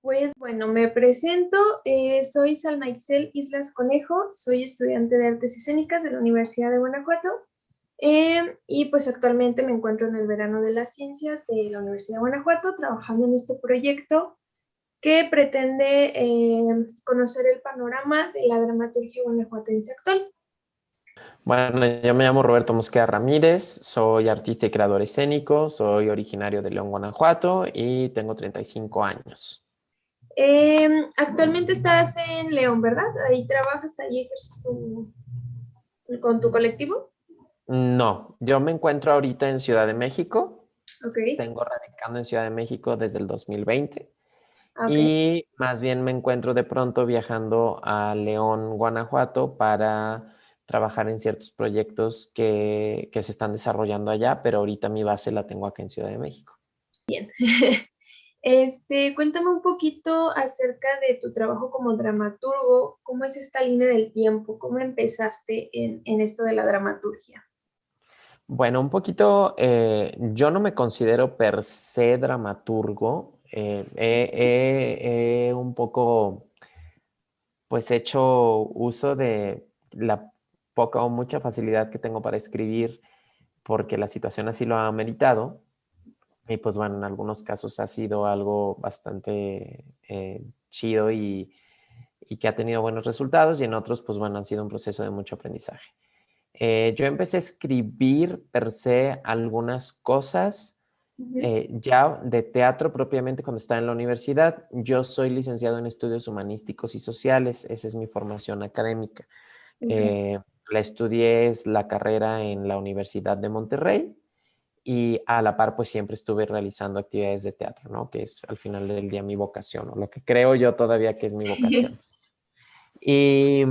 Pues bueno, me presento, soy Salma Ixel Islas Conejo, soy estudiante de Artes Escénicas de la Universidad de Guanajuato y pues actualmente me encuentro en el verano de las ciencias de la Universidad de Guanajuato trabajando en este proyecto que pretende conocer el panorama de la dramaturgia guanajuatense actual. Bueno, yo me llamo Roberto Mosqueda Ramírez, soy artista y creador escénico, soy originario de León, Guanajuato y tengo 35 años. Actualmente estás en León, ¿verdad? Ahí trabajas, ahí ejerces con tu colectivo. No, yo me encuentro ahorita en Ciudad de México, Ok, tengo radicando en Ciudad de México desde el 2020 ok. y más bien me encuentro de pronto viajando a León, Guanajuato para trabajar en ciertos proyectos que se están desarrollando allá, pero ahorita mi base la tengo acá en Ciudad de México. Cuéntame un poquito acerca de tu trabajo como dramaturgo, cómo es esta línea del tiempo, cómo empezaste en esto de la dramaturgia. Bueno, un poquito, yo no me considero per se dramaturgo, he un poco, pues hecho uso de la poca o mucha facilidad que tengo para escribir porque la situación así lo ha ameritado y pues bueno, en algunos casos ha sido algo bastante chido y que ha tenido buenos resultados y en otros pues bueno, ha sido un proceso de mucho aprendizaje. Yo empecé a escribir per se algunas cosas Ujú. ya de teatro propiamente cuando estaba en la universidad. Yo soy licenciado en estudios humanísticos y sociales, esa es mi formación académica. Ok. La estudié es la carrera en la Universidad de Monterrey y a la par pues siempre estuve realizando actividades de teatro, ¿no? Que es al final del día mi vocación, o lo que creo yo todavía que es mi vocación. Y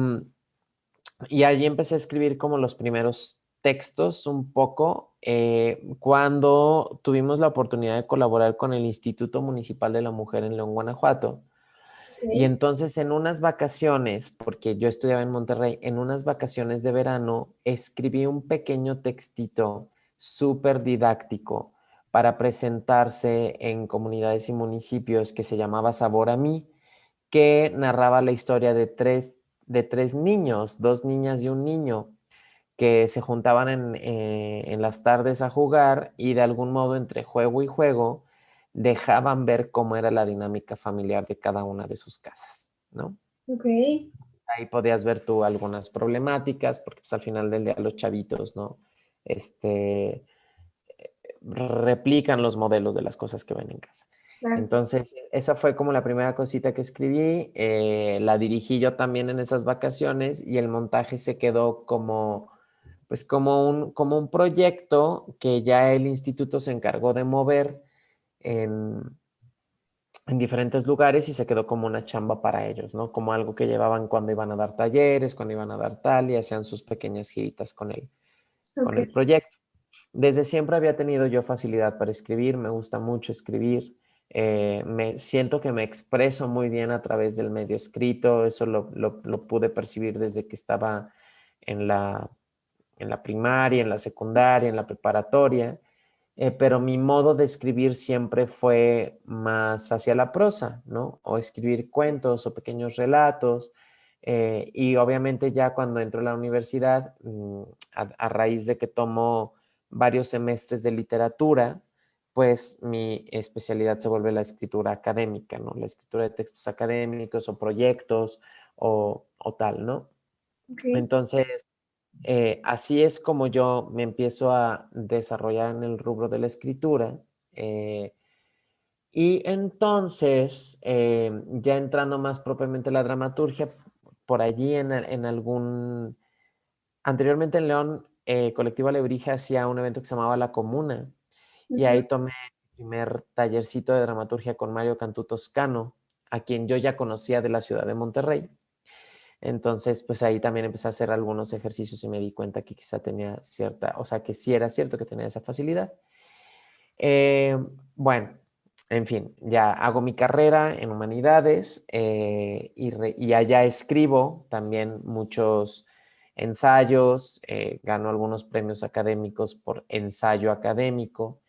y allí empecé a escribir como los primeros textos un poco cuando tuvimos la oportunidad de colaborar con el Instituto Municipal de la Mujer en León, Guanajuato. Y Ok. entonces en unas vacaciones, porque yo estudiaba en Monterrey, en unas vacaciones de verano escribí un pequeño textito súper didáctico para presentarse en comunidades y municipios que se llamaba Sabor a mí, que narraba la historia de tres niños, dos niñas y un niño, que se juntaban en las tardes a jugar y de algún modo entre juego y juego dejaban ver cómo era la dinámica familiar de cada una de sus casas, ¿no? Ok. Ahí podías ver tú algunas problemáticas, porque pues al final del día los chavitos, ¿no? Este, replican los modelos de las cosas que ven en casa. Claro. Entonces, esa fue como la primera cosita que escribí. La dirigí yo también en esas vacaciones y el montaje se quedó como, pues como un proyecto que ya el instituto se encargó de mover en, en diferentes lugares y se quedó como una chamba para ellos, ¿no? Como algo que llevaban cuando iban a dar talleres, cuando iban a dar tal y hacían sus pequeñas giritas Ok. con el proyecto. Desde siempre había tenido yo facilidad para escribir, me gusta mucho escribir, me siento que me expreso muy bien a través del medio escrito, eso lo pude percibir desde que estaba en en la primaria, en la secundaria, en la preparatoria, pero mi modo de escribir siempre fue más hacia la prosa, ¿no? O escribir cuentos o pequeños relatos. Y obviamente ya cuando entro a la universidad, a raíz de que tomo varios semestres de literatura, pues mi especialidad se vuelve la escritura académica, ¿no? La escritura de textos académicos o proyectos o tal, ¿no? Ok. Entonces, así es como yo me empiezo a desarrollar en el rubro de la escritura. eh, y entonces, ya entrando más propiamente a la dramaturgia, por allí en algún... Anteriormente en León, Colectivo Alebrije hacía un evento que se llamaba La Comuna y Ujú. ahí tomé mi primer tallercito de dramaturgia con Mario Cantú Toscano, a quien yo ya conocía de la ciudad de Monterrey. Entonces, pues ahí también empecé a hacer algunos ejercicios y me di cuenta que quizá tenía cierta, o sea, que sí era cierto que tenía esa facilidad. Eh, bueno, en fin, ya hago mi carrera en humanidades y allá escribo también muchos ensayos, gano algunos premios académicos por ensayo académico,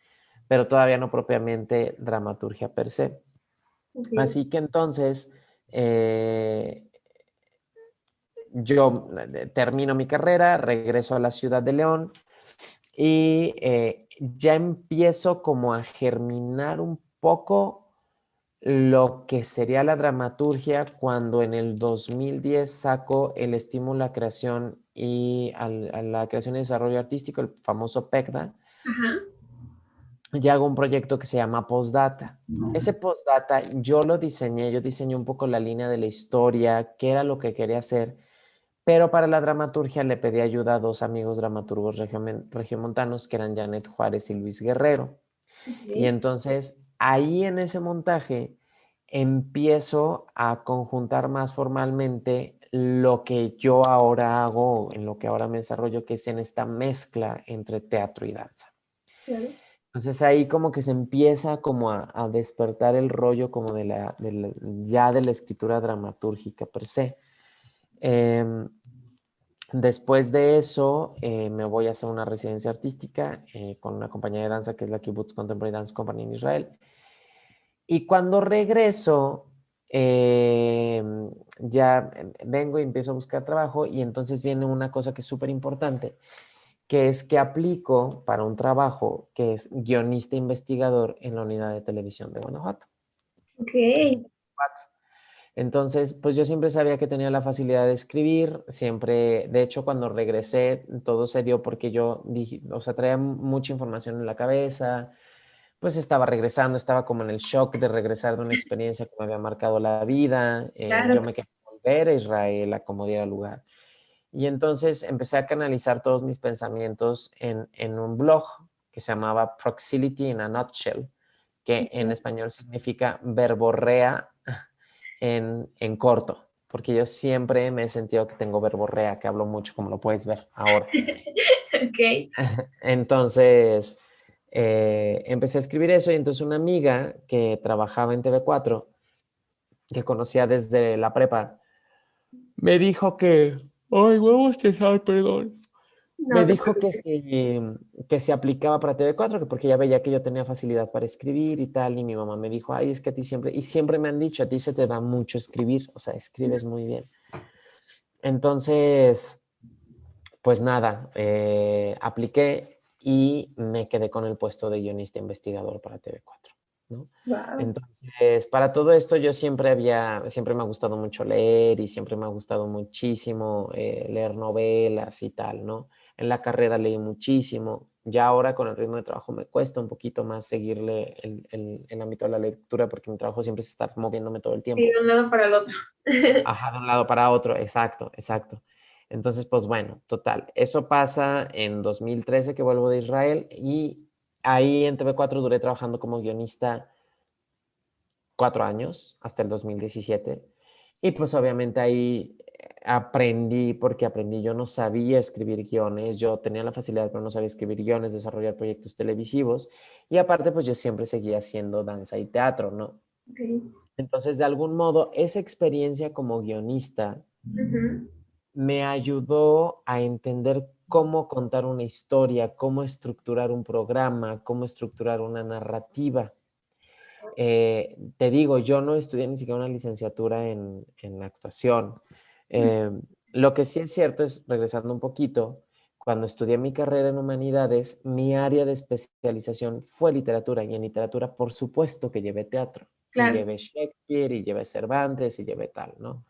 pero todavía no propiamente dramaturgia per se. Ok. Así que entonces yo termino mi carrera, regreso a la ciudad de León y ya empiezo como a germinar un poco lo que sería la dramaturgia cuando en el 2010 saco el estímulo a creación a la creación y desarrollo artístico, el famoso PECDA, Ajá. y hago un proyecto que se llama Postdata. Ese Postdata yo lo diseñé, yo diseñé un poco la línea de la historia, qué era lo que quería hacer, pero para la dramaturgia le pedí ayuda a dos amigos dramaturgos regiomontanos que eran Janet Juárez y Luis Guerrero. Y Ok. entonces ahí en ese montaje empiezo a conjuntar más formalmente lo que yo ahora hago, en lo que ahora me desarrollo, que es en esta mezcla entre teatro y danza. Claro. Entonces ahí como que se empieza como a despertar el rollo como ya de la escritura dramatúrgica per se. Em, Después de eso, me voy a hacer una residencia artística con una compañía de danza que es la Kibbutz Contemporary Dance Company en Israel. Y cuando regreso, ya vengo y empiezo a buscar trabajo y entonces viene una cosa que es súper importante, que es que aplico para un trabajo que es guionista investigador en la unidad de televisión de Guanajuato. Ok. Entonces, pues yo siempre sabía que tenía la facilidad de escribir, siempre, de hecho, cuando regresé, todo se dio porque yo dije, o sea, traía mucha información en la cabeza, pues estaba regresando, estaba como en el shock de regresar de una experiencia que me había marcado la vida, Claro. yo me quería volver a Israel a como diera lugar. Y entonces empecé a canalizar todos mis pensamientos en un blog que se llamaba Proxility in a Nutshell, que en Ok. español significa verborrea en corto, porque yo siempre me he sentido que tengo verborrea, que hablo mucho, como lo puedes ver ahora. Ok. Entonces, empecé a escribir eso y entonces una amiga que trabajaba en TV4, que conocía desde la prepa, me dijo que, ay, voy a bostezar, perdón. Me No te dijo preocupes. que se aplicaba para TV4, que porque ya veía que yo tenía facilidad para escribir y tal, y mi mamá me dijo, ay, es que a ti siempre, y siempre me han dicho, a ti se te da mucho escribir, o sea, escribes muy bien. Entonces, pues nada, apliqué y me quedé con el puesto de guionista investigador para TV4, ¿no? Wow. Entonces, para todo esto yo siempre me ha gustado mucho leer y siempre me ha gustado muchísimo leer novelas y tal, ¿no? En la carrera leí muchísimo. Ya ahora con el ritmo de trabajo me cuesta un poquito más seguirle el ámbito de la lectura porque mi trabajo siempre es estar moviéndome todo el Sí, tiempo. de un lado para el otro. Ajá, de un lado para otro, exacto, exacto. Entonces, pues bueno, total, eso pasa en 2013 que vuelvo de Israel y ahí en TV4 duré trabajando como guionista 4 años, hasta el 2017. Y pues obviamente ahí aprendí, porque aprendí, yo no sabía escribir guiones, yo tenía la facilidad, pero no sabía escribir guiones, desarrollar proyectos televisivos. Y aparte, pues yo siempre seguía haciendo danza y teatro, ¿no? Ok. Entonces, de algún modo, esa experiencia como guionista Ujú. me ayudó a entender cómo contar una historia, cómo estructurar un programa, cómo estructurar una narrativa. Te digo, yo no estudié ni siquiera una licenciatura en actuación. Eh, lo que sí es cierto es, regresando un poquito, cuando estudié mi carrera en humanidades, mi área de especialización fue literatura y en literatura, por supuesto que llevé teatro y Claro. llevé Shakespeare y llevé Cervantes y llevé tal, ¿no?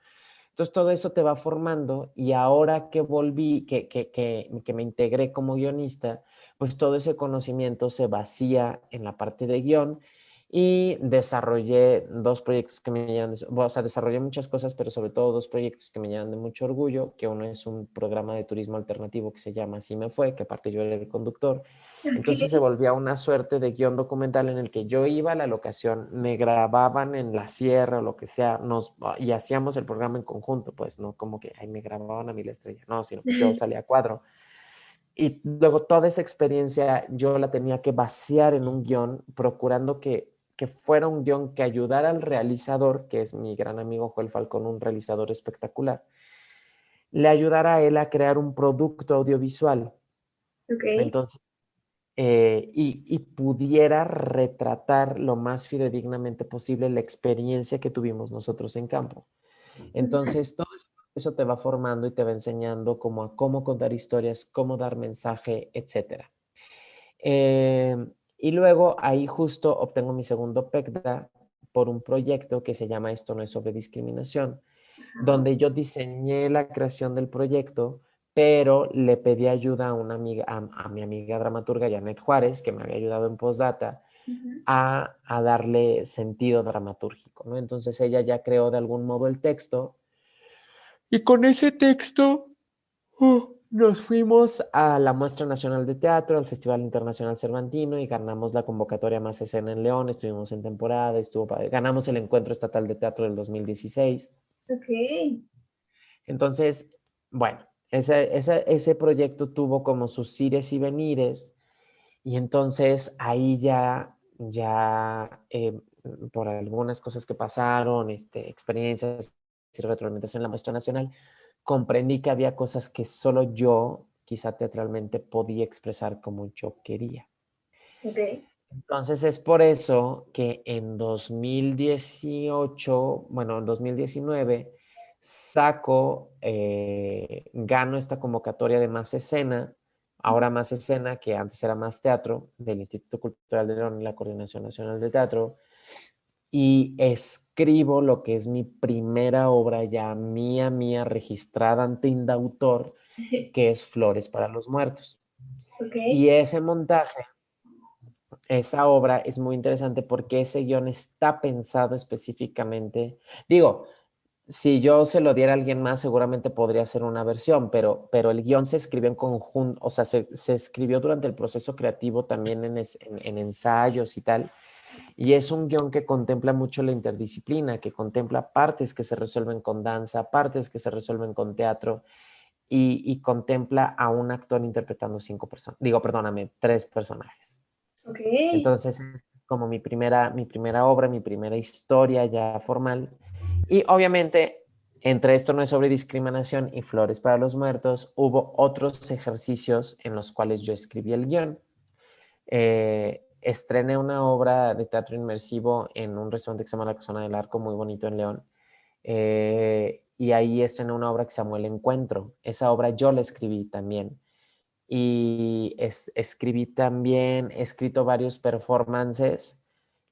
Entonces todo eso te va formando y ahora que volví, que me integré como guionista, pues todo ese conocimiento se vacía en la parte de guión y desarrollé dos proyectos que me llenan o sea, desarrollé muchas cosas, pero sobre todo dos proyectos que me llenan de mucho orgullo, que uno es un programa de turismo alternativo que se llama Así me fue, que aparte yo era el conductor. Ok. Entonces se volvía una suerte de guión documental en el que yo iba a la locación, me grababan en la sierra o lo que sea, y hacíamos el programa en conjunto, pues no como que ay, me grababan a mí la estrella, no, sino pues yo salía a cuadro. Y luego toda esa experiencia yo la tenía que vaciar en un guión, procurando que fuera un guión que ayudara al realizador, que es mi gran amigo Joel Falcón, un realizador espectacular, le ayudara a él a crear un producto audiovisual. Ok. Entonces, y pudiera retratar lo más fidedignamente posible la experiencia que tuvimos nosotros en campo. Entonces, todo eso te va formando y te va enseñando como a cómo contar historias, cómo dar mensaje, etcétera. Y luego ahí justo obtengo mi segundo PECDA por un proyecto que se llama Esto no es sobre discriminación, Ajá. donde yo diseñé la creación del proyecto, pero le pedí ayuda a una amiga, a mi amiga dramaturga Janet Juárez, que me había ayudado en postdata, Ujú. a darle sentido dramatúrgico, ¿no? Entonces ella ya creó de algún modo el texto y con ese texto nos fuimos a la Muestra Nacional de Teatro, al Festival Internacional Cervantino y ganamos la convocatoria Más Escena en León, estuvimos en temporada, ganamos el Encuentro Estatal de Teatro del 2016. Ok. Entonces, bueno, ese proyecto tuvo como sus ires y venires y entonces ahí por algunas cosas que pasaron, experiencias y retroalimentación en la muestra nacional, comprendí que había cosas que solo yo, quizá teatralmente, podía expresar como yo quería. Ok. Entonces es por eso que en 2018, bueno, en 2019, gano esta convocatoria de Más Escena, ahora Más Escena, que antes era Más Teatro, del Instituto Cultural de León y la Coordinación Nacional de Teatro, y escribo lo que es mi primera obra ya mía, registrada ante Indautor, que es Flores para los Muertos. Ok. Y ese montaje, esa obra es muy interesante porque ese guión está pensado específicamente. Digo, si yo se lo diera a alguien más, seguramente podría ser una versión, pero el guión se escribió en conjunto, o sea, se escribió durante el proceso creativo también en ensayos y tal. Y es un guión que contempla mucho la interdisciplina, que contempla partes que se resuelven con danza, partes que se resuelven con teatro y contempla a un actor interpretando tres personajes. Ok. Entonces es como mi primera obra, mi primera historia ya formal. Y obviamente, entre esto no es sobre discriminación y Flores para los Muertos, hubo otros ejercicios en los cuales yo escribí el guión. Estrené una obra de teatro inmersivo en un restaurante que se llama La Casona del Arco, muy bonito en León. Y ahí estrené una obra que se llamó El Encuentro. Esa obra yo la escribí también. Y escribí también, he escrito varios performances,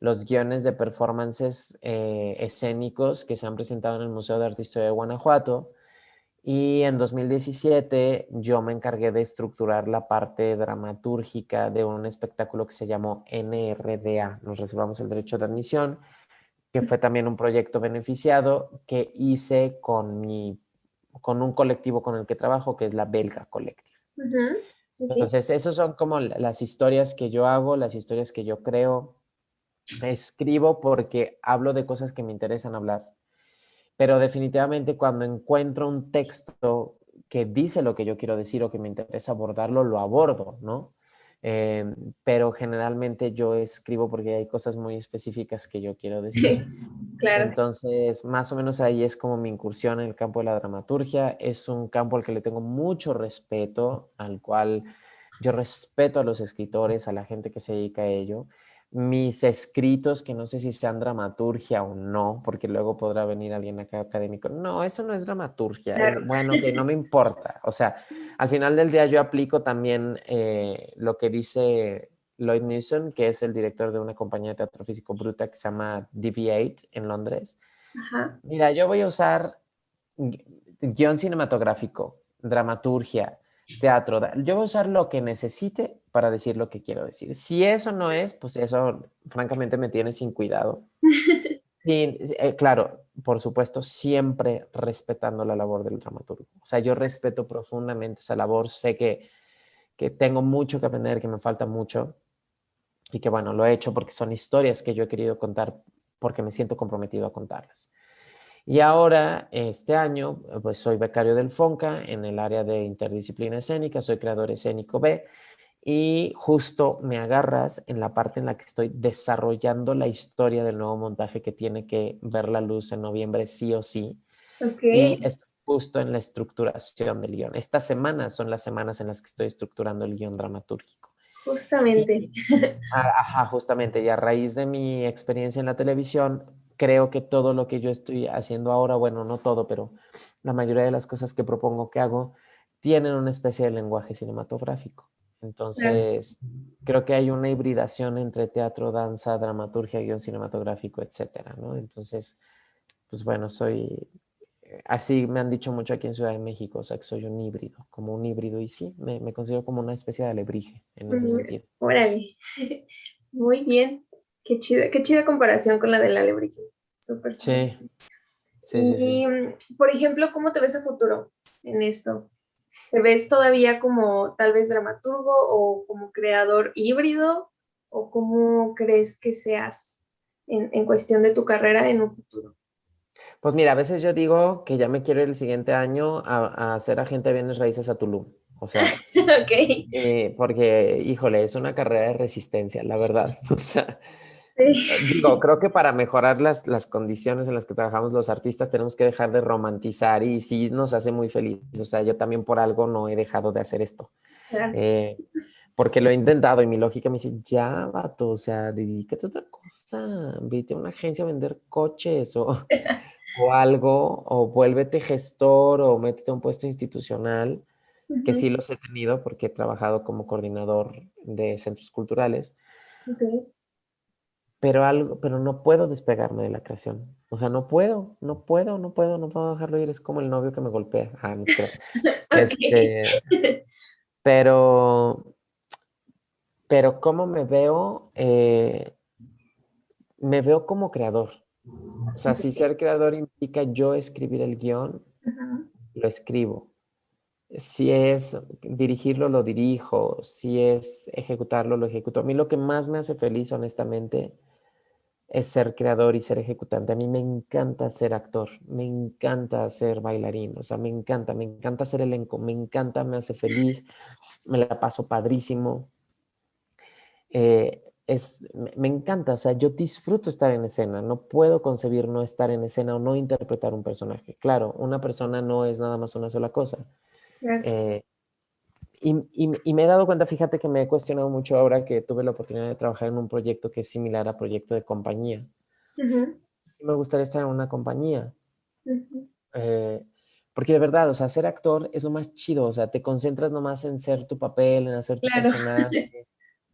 los guiones de performances escénicos que se han presentado en el Museo de Arte e Historia de Guanajuato. Y en 2017 yo me encargué de estructurar la parte dramatúrgica de un espectáculo que se llamó NRDA, nos reservamos el derecho de admisión, que fue también un proyecto beneficiado que hice con un colectivo con el que trabajo, que es la Belga Collective. Ujú. Sí, sí. Entonces, esas son como las historias que yo hago, las historias que yo creo. Escribo porque hablo de cosas que me interesan hablar, pero definitivamente cuando encuentro un texto que dice lo que yo quiero decir o que me interesa abordarlo, lo abordo, ¿no? Eh, pero generalmente yo escribo porque hay cosas muy específicas que yo quiero decir. Claro. Entonces, más o menos ahí es como mi incursión en el campo de la dramaturgia. Es un campo al que le tengo mucho respeto, al cual yo respeto a los escritores, a la gente que se dedica a ello. Mis escritos, que no sé si sean dramaturgia o no, porque luego podrá venir alguien acá académico. No, eso no es dramaturgia. Claro. Bueno, que no me importa. O sea, al final del día yo aplico también lo que dice Lloyd Newson, que es el director de una compañía de teatro físico bruta que se llama DV8 en Londres. Ajá. Mira, yo voy a usar guión cinematográfico, dramaturgia, teatro. Yo voy a usar lo que necesite para decir lo que quiero decir. Si eso no es, pues eso francamente me tiene sin cuidado. Claro, por supuesto, siempre respetando la labor del dramaturgo. O sea, yo respeto profundamente esa labor, sé que tengo mucho que aprender, que me falta mucho y que bueno, lo he hecho porque son historias que yo he querido contar porque me siento comprometido a contarlas. Y ahora, este año, pues soy becario del FONCA en el área de interdisciplina escénica, soy creador escénico B y justo me agarras en la parte en la que estoy desarrollando la historia del nuevo montaje que tiene que ver la luz en noviembre sí o sí. Ok. Y estoy justo en la estructuración del guión. Estas semanas son las semanas en las que estoy estructurando el guión dramatúrgico. Justamente. Ajá, justamente, y a raíz de mi experiencia en la televisión, creo que todo lo que yo estoy haciendo ahora, bueno, no todo, pero la mayoría de las cosas que propongo que hago tienen una especie de lenguaje cinematográfico. Claro. Entonces, creo que hay una hibridación entre teatro, danza, dramaturgia, guión cinematográfico, etcétera, ¿no? Entonces, pues bueno, así me han dicho mucho aquí en Ciudad de México, o sea, que soy un híbrido, como un híbrido, y sí, me considero como una especie de alebrije en ese sentido. Órale. Muy bien. Qué chida comparación con la del alebrije. Súper, súper. Sí, sí, sí, sí. Y, por ejemplo, ¿cómo te ves a futuro en esto? ¿Te ves todavía como tal vez dramaturgo o como creador híbrido? ¿O cómo crees que seas en cuestión de tu carrera en un futuro? Pues mira, a veces yo digo que ya me quiero ir el siguiente año a ser agente de bienes raíces a Tulum. O sea, Ok. porque, híjole, es una carrera de resistencia, la verdad. O sea, Sí, digo, creo que para mejorar las condiciones en las que trabajamos los artistas tenemos que dejar de romantizar y sí nos hace muy feliz. O sea, yo también por algo no he dejado de hacer esto. claro. Eh, Porque lo he intentado y mi lógica me dice, ya, vato, o sea, dedícate a otra cosa, vete a una agencia a vender coches o algo, o vuélvete gestor o métete a un puesto institucional, que Ujú, sí los he tenido porque he trabajado como coordinador de centros culturales, ok. pero no puedo despegarme de la creación. O sea, no puedo dejarlo ir. Es como el novio que me golpea. Ah, no te creas. Ok. Este, pero, pero ¿cómo me veo? Me veo como creador. O sea, si Ok. ser creador implica yo escribir el guión, Ujú, lo escribo. Si es dirigirlo, lo dirijo. Si es ejecutarlo, lo ejecuto. A mí lo que más me hace feliz, honestamente, es ser creador y ser ejecutante. A mí me encanta ser actor, me encanta ser bailarín, o sea, me encanta ser elenco, me encanta, me hace feliz, me la paso padrísimo. Me encanta, o sea, yo disfruto estar en escena, no puedo concebir no estar en escena o no interpretar un personaje. Claro, una persona no es nada más una sola cosa. claro. Eh, y me he dado cuenta, fíjate que me he cuestionado mucho ahora que tuve la oportunidad de trabajar en un proyecto que es similar a proyecto de compañía. Ujú, Me gustaría estar en una compañía, ujú, eh, porque de verdad, o sea, ser actor es lo más chido, o sea, te concentras nomás en ser tu papel, en hacer tu claro. personaje,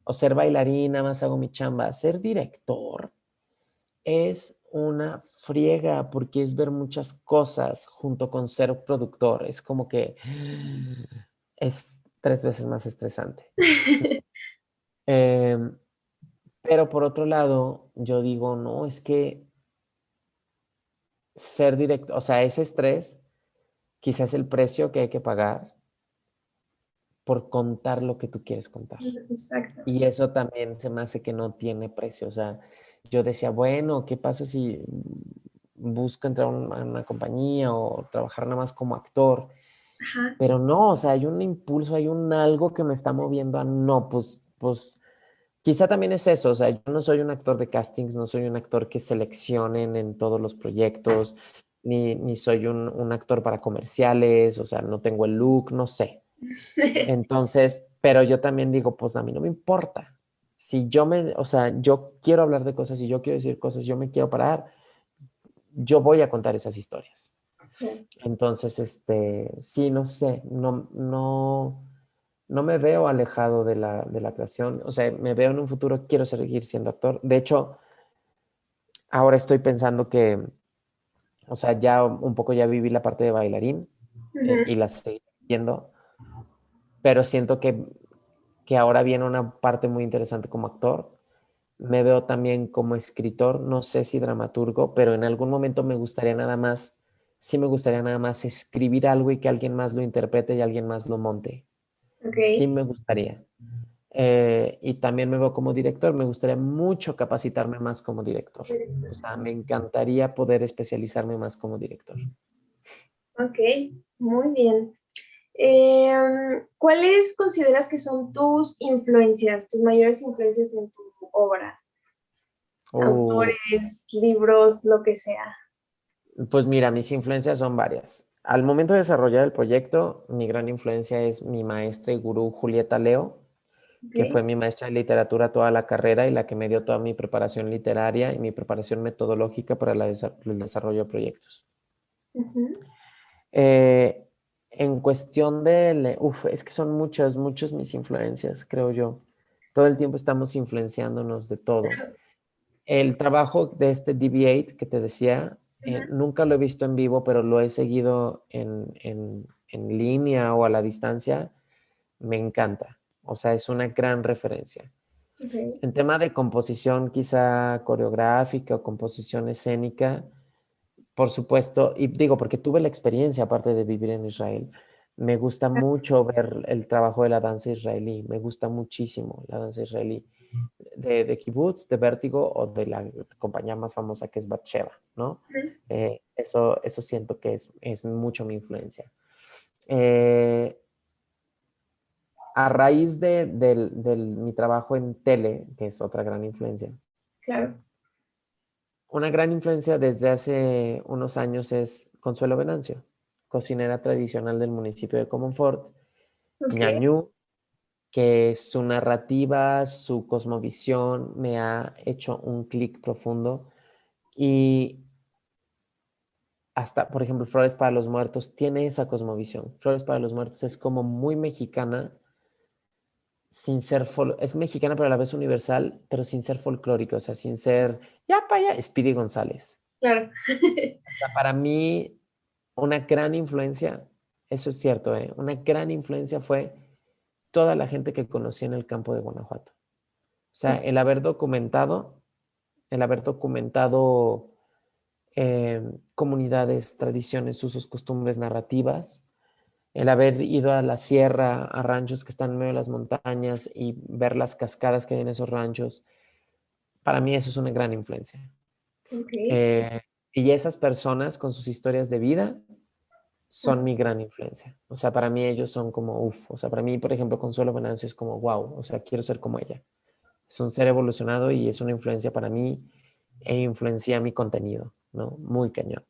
o ser bailarina, nada más hago mi chamba. Ser director es una friega porque es ver muchas cosas junto con ser productor. Es como que es 3 veces más estresante. Em, pero por otro lado, yo digo, no, es que ser director, o sea, ese estrés quizás es el precio que hay que pagar por contar lo que tú quieres contar. Exacto. Y eso también se me hace que no tiene precio. O sea, yo decía, bueno, ¿qué pasa si busco entrar a una compañía o trabajar nada más como actor? Ajá. Pero no, o sea, hay un impulso, hay un algo que me está moviendo a no, pues quizá también es eso. O sea, yo no soy un actor de castings, no soy un actor que seleccionen en todos los proyectos, ni soy un actor para comerciales, o sea, no tengo el look, no sé. Entonces, pero yo también digo, pues a mí no me importa. Si yo o sea, yo quiero hablar de cosas y yo quiero decir cosas, yo me quiero parar, yo voy a contar esas historias. Entonces, sí, no sé, no me veo alejado de la creación. O sea, me veo en un futuro, quiero seguir siendo actor. De hecho, ahora estoy pensando que, o sea, ya un poco ya viví la parte de bailarín Ujú, y la estoy viendo, pero siento que ahora viene una parte muy interesante como actor. Me veo también como escritor, no sé si dramaturgo, pero en algún momento sí me gustaría nada más escribir algo y que alguien más lo interprete y alguien más lo monte. ok. Sí me gustaría. Y también me veo como director, me gustaría mucho capacitarme más como director. O sea, me encantaría poder especializarme más como director. Ok, muy bien. ¿Cuáles consideras que son tus influencias, tus mayores influencias en tu obra? Uh, Autores, libros, lo que sea. pues mira, mis influencias son varias. Al momento de desarrollar el proyecto, mi gran influencia es mi maestra y gurú Julieta Leo. que Ok. fue mi maestra de literatura toda la carrera y la que me dio toda mi preparación literaria y mi preparación metodológica para el desarrollo de proyectos. Ujú. Eh, en cuestión de, es que son muchos mis influencias, creo yo. Todo el tiempo estamos influenciándonos de todo. El trabajo de este DB8 que te decía, Ujú. nunca lo he visto en vivo, pero lo he seguido en línea o a la distancia. Me encanta. O sea, es una gran referencia. Ok. En tema de composición quizá coreográfica o composición escénica, por supuesto, y digo, porque tuve la experiencia aparte de vivir en Israel, me gusta mucho ver el trabajo de la danza israelí, me gusta muchísimo la danza israelí, de Kibbutz, de Vértigo o de la compañía más famosa que es Batsheva, ¿no? Ujú. Eso siento que es mucho mi influencia. Eh, a raíz de mi trabajo en tele, que es otra gran influencia, Claro. una gran influencia desde hace unos años es Consuelo Venancio, cocinera tradicional del municipio de Comonfort, Ok. ñañú, que su narrativa, su cosmovisión me ha hecho un clic profundo y hasta, por ejemplo, Flores para los Muertos tiene esa cosmovisión. Flores para los Muertos es como muy mexicana, sin ser, es mexicana pero a la vez universal, pero sin ser folclórica, o sea, sin ser, ya para allá, Speedy González. Claro. O sea, para mí, una gran influencia, eso es cierto, ¿eh? Una gran influencia fue toda la gente que conocí en el campo de Guanajuato. O sea, el haber documentado comunidades, tradiciones, usos, costumbres, narrativas, el haber ido a la sierra, a ranchos que están en medio de las montañas y ver las cascadas que hay en esos ranchos, para mí eso es una gran influencia. Ok. Eh, y esas personas con sus historias de vida son mi gran influencia. O sea, para mí ellos son como, o sea, para mí, por ejemplo, Consuelo Venancio es como, wow, o sea, quiero ser como ella. Es un ser evolucionado y es una influencia para mí e influencia mi contenido, ¿no? Muy cañón.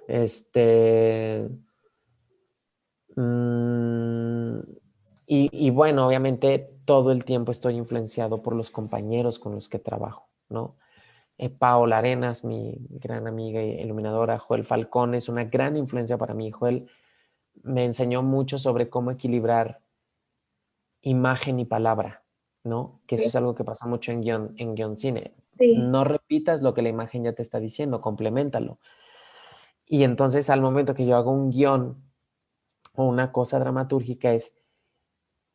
Este, mm, y bueno, obviamente todo el tiempo estoy influenciado por los compañeros con los que trabajo, ¿no? Paola Arenas, mi gran amiga y iluminadora, Joel Falcón es una gran influencia para mí. Joel me enseñó mucho sobre cómo equilibrar imagen y palabra, ¿no? Que eso Ok. es algo que pasa mucho en guión cine. Sí. No repitas lo que la imagen ya te está diciendo, compleméntalo. Y entonces al momento que yo hago un guión o una cosa dramatúrgica es,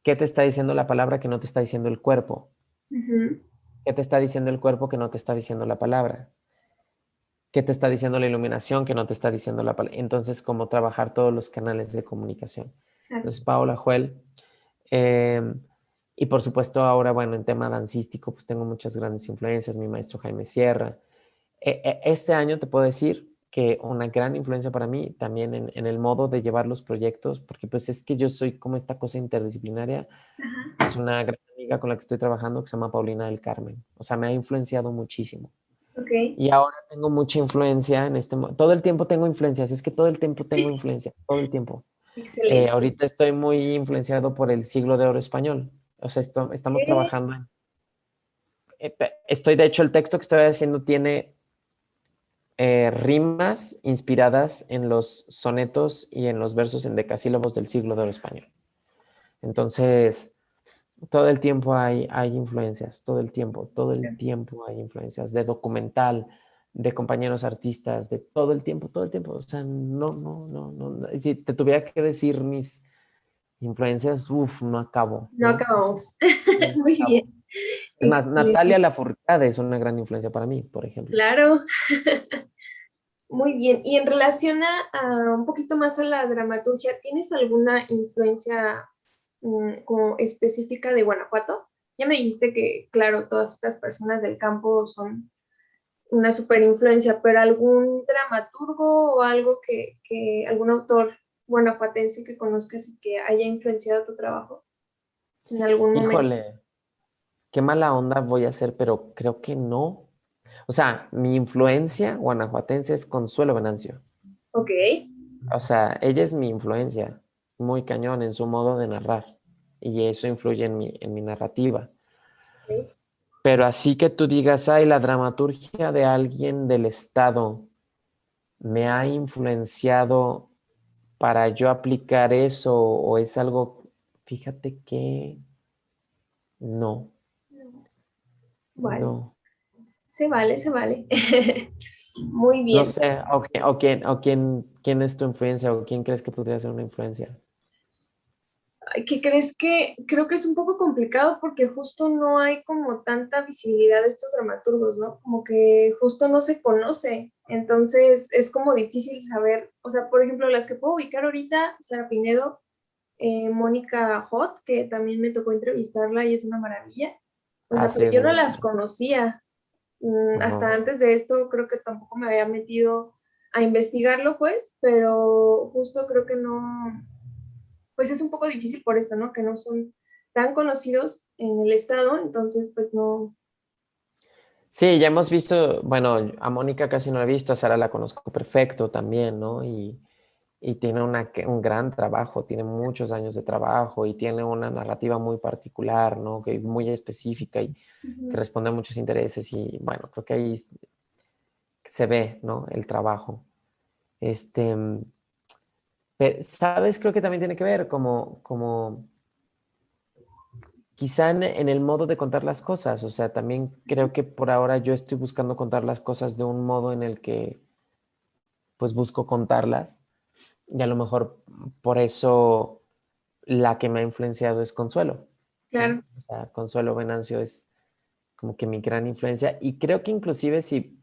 ¿qué te está diciendo la palabra que no te está diciendo el cuerpo? Ujú. ¿Qué te está diciendo el cuerpo que no te está diciendo la palabra? ¿Qué te está diciendo la iluminación que no te está diciendo la palabra? Entonces, cómo trabajar todos los canales de comunicación. Claro. Entonces, Paola, Joel, eh, y por supuesto ahora, bueno, en tema dancístico, pues tengo muchas grandes influencias, mi maestro Jaime Sierra. Este año te puedo decir que una gran influencia para mí también en el modo de llevar los proyectos, porque pues es que yo soy como esta cosa interdisciplinaria, es Ajá. una gran amiga con la que estoy trabajando que se llama Paulina del Carmen. O sea, me ha influenciado muchísimo. Ok. Y ahora tengo mucha influencia todo el tiempo tengo influencias, es que todo el tiempo tengo Sí. influencias, todo el tiempo. Excelente. Ahorita estoy muy influenciado por el Siglo de Oro español. O sea, estamos Ok. trabajando estoy, de hecho, el texto que estoy haciendo tiene rimas inspiradas en los sonetos y en los versos en decasílabos del Siglo de Oro español. Entonces, todo el tiempo hay influencias, todo el tiempo hay influencias de documental, de compañeros artistas, de todo el tiempo. O sea, no. Si te tuviera que decir mis influencias, no acabo, No ¿no? O sea, acabamos. no Muy acabo. bien. Es más, Excelente. Natalia Lafourcade es una gran influencia para mí, por ejemplo. Claro. Muy bien. Y en relación a un poquito más a la dramaturgia, ¿tienes alguna influencia como específica de Guanajuato? Ya me dijiste que, claro, todas estas personas del campo son una super influencia, pero algún dramaturgo o algo algún autor guanajuatense que conozcas y que haya influenciado tu trabajo en algún momento. Híjole, qué mala onda voy a hacer, pero creo que no. O sea, mi influencia guanajuatense es Consuelo Venancio. Ok. O sea, ella es mi influencia, muy cañón en su modo de narrar. y eso influye en mi narrativa. Ok. Pero así que tú digas, ay, la dramaturgia de alguien del Estado me ha influenciado para yo aplicar eso o es algo, fíjate que no, Vale, no. se vale, se vale. Muy No bien. sé, quién es tu influencia o quién crees que podría ser una influencia. Ay, ¿qué crees que? Creo que es un poco complicado porque justo no hay como tanta visibilidad de estos dramaturgos, ¿no? Como que justo no se conoce. Entonces es como difícil saber, o sea, por ejemplo, las que puedo ubicar ahorita, Sara Pinedo, Mónica Hot, que también me tocó entrevistarla y es una maravilla. O Ah, sea, sí, pero es yo no las buenísimo. conocía. Hasta Ajá. antes de esto creo que tampoco me había metido a investigarlo, pues, pero justo creo que no, pues es un poco difícil por esto, ¿no? Que no son tan conocidos en el estado, entonces pues no. Sí, ya hemos visto, bueno, a Mónica casi no la he visto, a Sara la conozco perfecto también, ¿no? Y tiene un gran trabajo, tiene muchos años de trabajo y tiene una narrativa muy particular, ¿no? Que muy específica y que Ujú. responde a muchos intereses y bueno, creo que ahí se ve, ¿no? El trabajo. Este, ¿sabes? Creo que también tiene que ver como quizá en el modo de contar las cosas, o sea, también creo que por ahora yo estoy buscando contar las cosas de un modo en el que pues busco contarlas y a lo mejor por eso la que me ha influenciado es Consuelo, ¿no? Claro, O sea, Consuelo Venancio es como que mi gran influencia y creo que inclusive si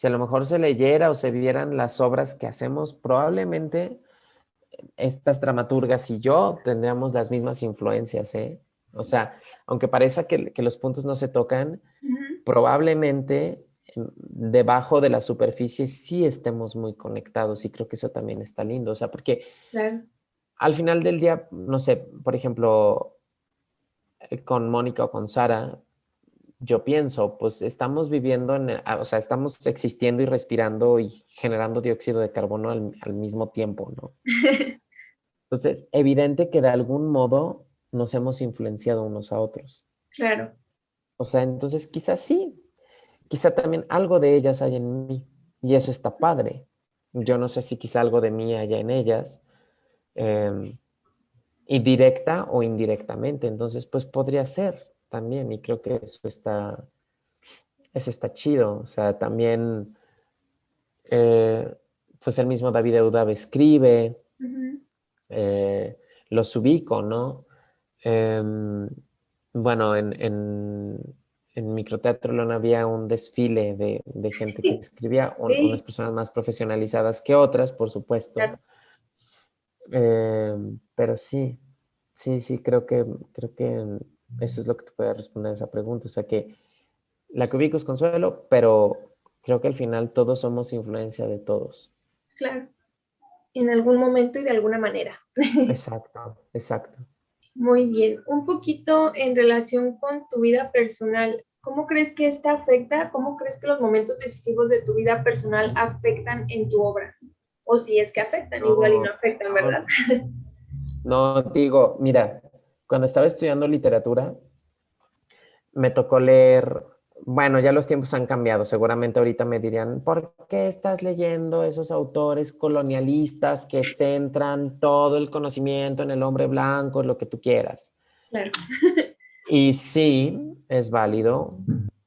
a lo mejor se leyera o se vieran las obras que hacemos, probablemente estas dramaturgas y yo tendríamos las mismas influencias, ¿eh? O sea, aunque parezca que los puntos no se tocan, ujú, probablemente debajo de la superficie sí estemos muy conectados y creo que eso también está lindo, o sea, porque claro, al final del día, no sé, por ejemplo, con Mónica o con Sara, yo pienso, pues estamos viviendo, o sea, estamos existiendo y respirando y generando dióxido de carbono al mismo tiempo, ¿no? Entonces, evidente que de algún modo nos hemos influenciado unos a otros. claro, O sea, entonces quizás sí, quizá también algo de ellas hay en mí y eso está padre. Yo no sé si quizá algo de mí haya en ellas, eh, y directa o indirectamente. Entonces, pues podría ser también y creo que eso está chido. O sea, también, pues el mismo David Eudave escribe, ujú, eh, los ubico, ¿no? Bueno, en Microteatro León había un desfile de gente que escribía, unas sí, personas más profesionalizadas que otras, por supuesto. claro, Pero sí, sí, creo que eso es lo que te puede responder a esa pregunta. O sea que la que ubico es Consuelo, pero creo que al final todos somos influencia de todos. claro, en algún momento y de alguna manera. Exacto, exacto. Muy bien, un poquito en relación con tu vida personal, ¿cómo crees que esta afecta? ¿Cómo crees que los momentos decisivos de tu vida personal afectan en tu obra? O si es que afectan, igual y no No, afectan, no, ¿verdad? no digo, mira, cuando estaba estudiando literatura, me tocó leer, bueno, ya los tiempos han cambiado, seguramente ahorita me dirían, ¿por qué estás leyendo esos autores colonialistas que centran todo el conocimiento en el hombre blanco, lo que tú quieras? Claro. Y sí, es válido.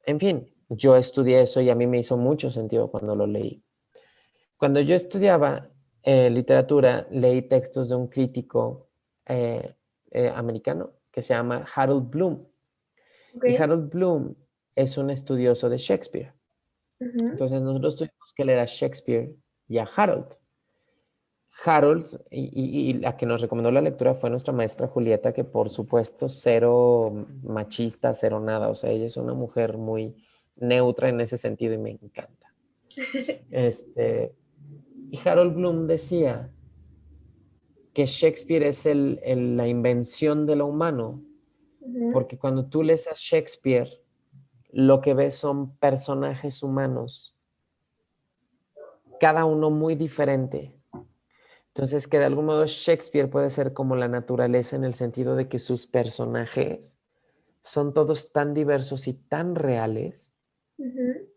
En fin, yo estudié eso y a mí me hizo mucho sentido cuando lo leí. Cuando yo estudiaba literatura, leí textos de un crítico eh, americano que se llama Harold Bloom. Ok. Y Harold Bloom es un estudioso de Shakespeare. Ujú. Entonces nosotros tuvimos que leer a Shakespeare y a Harold. Harold, y la que nos recomendó la lectura fue nuestra maestra Julieta, que por supuesto cero machista, cero nada. O sea, ella es una mujer muy neutra en ese sentido y me encanta. Y Harold Bloom decía que Shakespeare es la invención de lo humano, Ujú. porque cuando tú lees a Shakespeare, lo que ves son personajes humanos, cada uno muy diferente. Entonces, que de algún modo Shakespeare puede ser como la naturaleza en el sentido de que sus personajes son todos tan diversos y tan reales Ujú.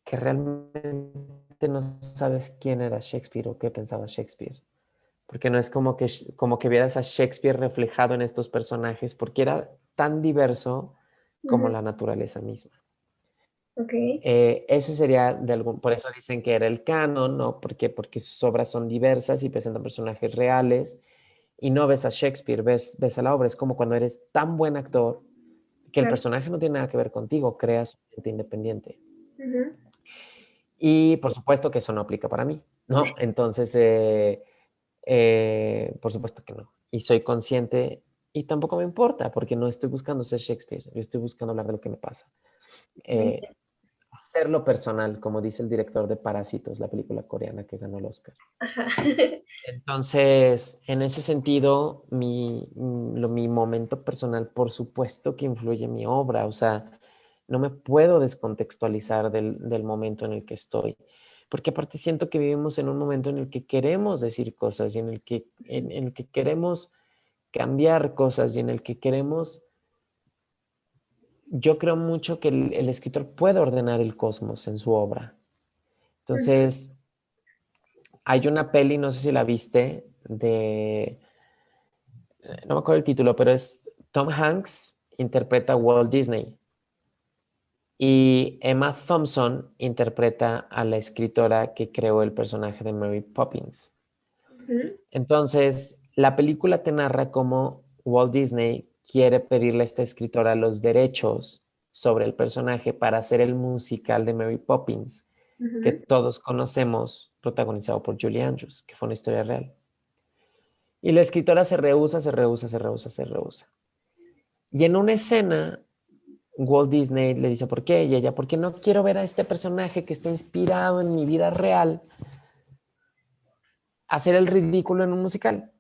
que realmente no sabes quién era Shakespeare o qué pensaba Shakespeare. Porque no es como que vieras a Shakespeare reflejado en estos personajes, porque era tan diverso como Ujú. la naturaleza misma. Ok, Ese sería por eso dicen que era el canon, ¿no? Porque sus obras son diversas y presentan personajes reales y no ves a Shakespeare, ves a la obra. Es como cuando eres tan buen actor que el claro. personaje no tiene nada que ver contigo, creas un ente independiente. Ujú. Y por supuesto que eso no aplica para mí, ¿no? Entonces, por supuesto que no. Y soy consciente y tampoco me importa porque no estoy buscando ser Shakespeare, yo estoy buscando hablar de lo que me pasa. Muy Eh, bien. Hacerlo personal, como dice el director de Parásitos, la película coreana que ganó el Oscar. Ajá. Entonces, en ese sentido, mi momento personal, por supuesto que influye en mi obra, o sea, no me puedo descontextualizar del momento en el que estoy, porque aparte siento que vivimos en un momento en el que queremos decir cosas y en el que queremos cambiar cosas y en el que queremos, yo creo mucho que el escritor puede ordenar el cosmos en su obra. Ujú. Entonces, hay una peli, no sé si la viste, no me acuerdo el título, pero es Tom Hanks interpreta a Walt Disney y Emma Thompson interpreta a la escritora que creó el personaje de Mary Poppins. Ujú. Entonces, la película te narra cómo Walt Disney quiere pedirle a esta escritora los derechos sobre el personaje para hacer el musical de Mary Poppins, que Ujú. todos conocemos, protagonizado por Julie Andrews, que fue una historia real. Y la escritora se rehúsa, se rehúsa, se rehúsa, se rehúsa. Y en una escena, Walt Disney le dice, ¿por qué? Y ella, porque no quiero ver a este personaje que está inspirado en mi vida real hacer el ridículo en un musical.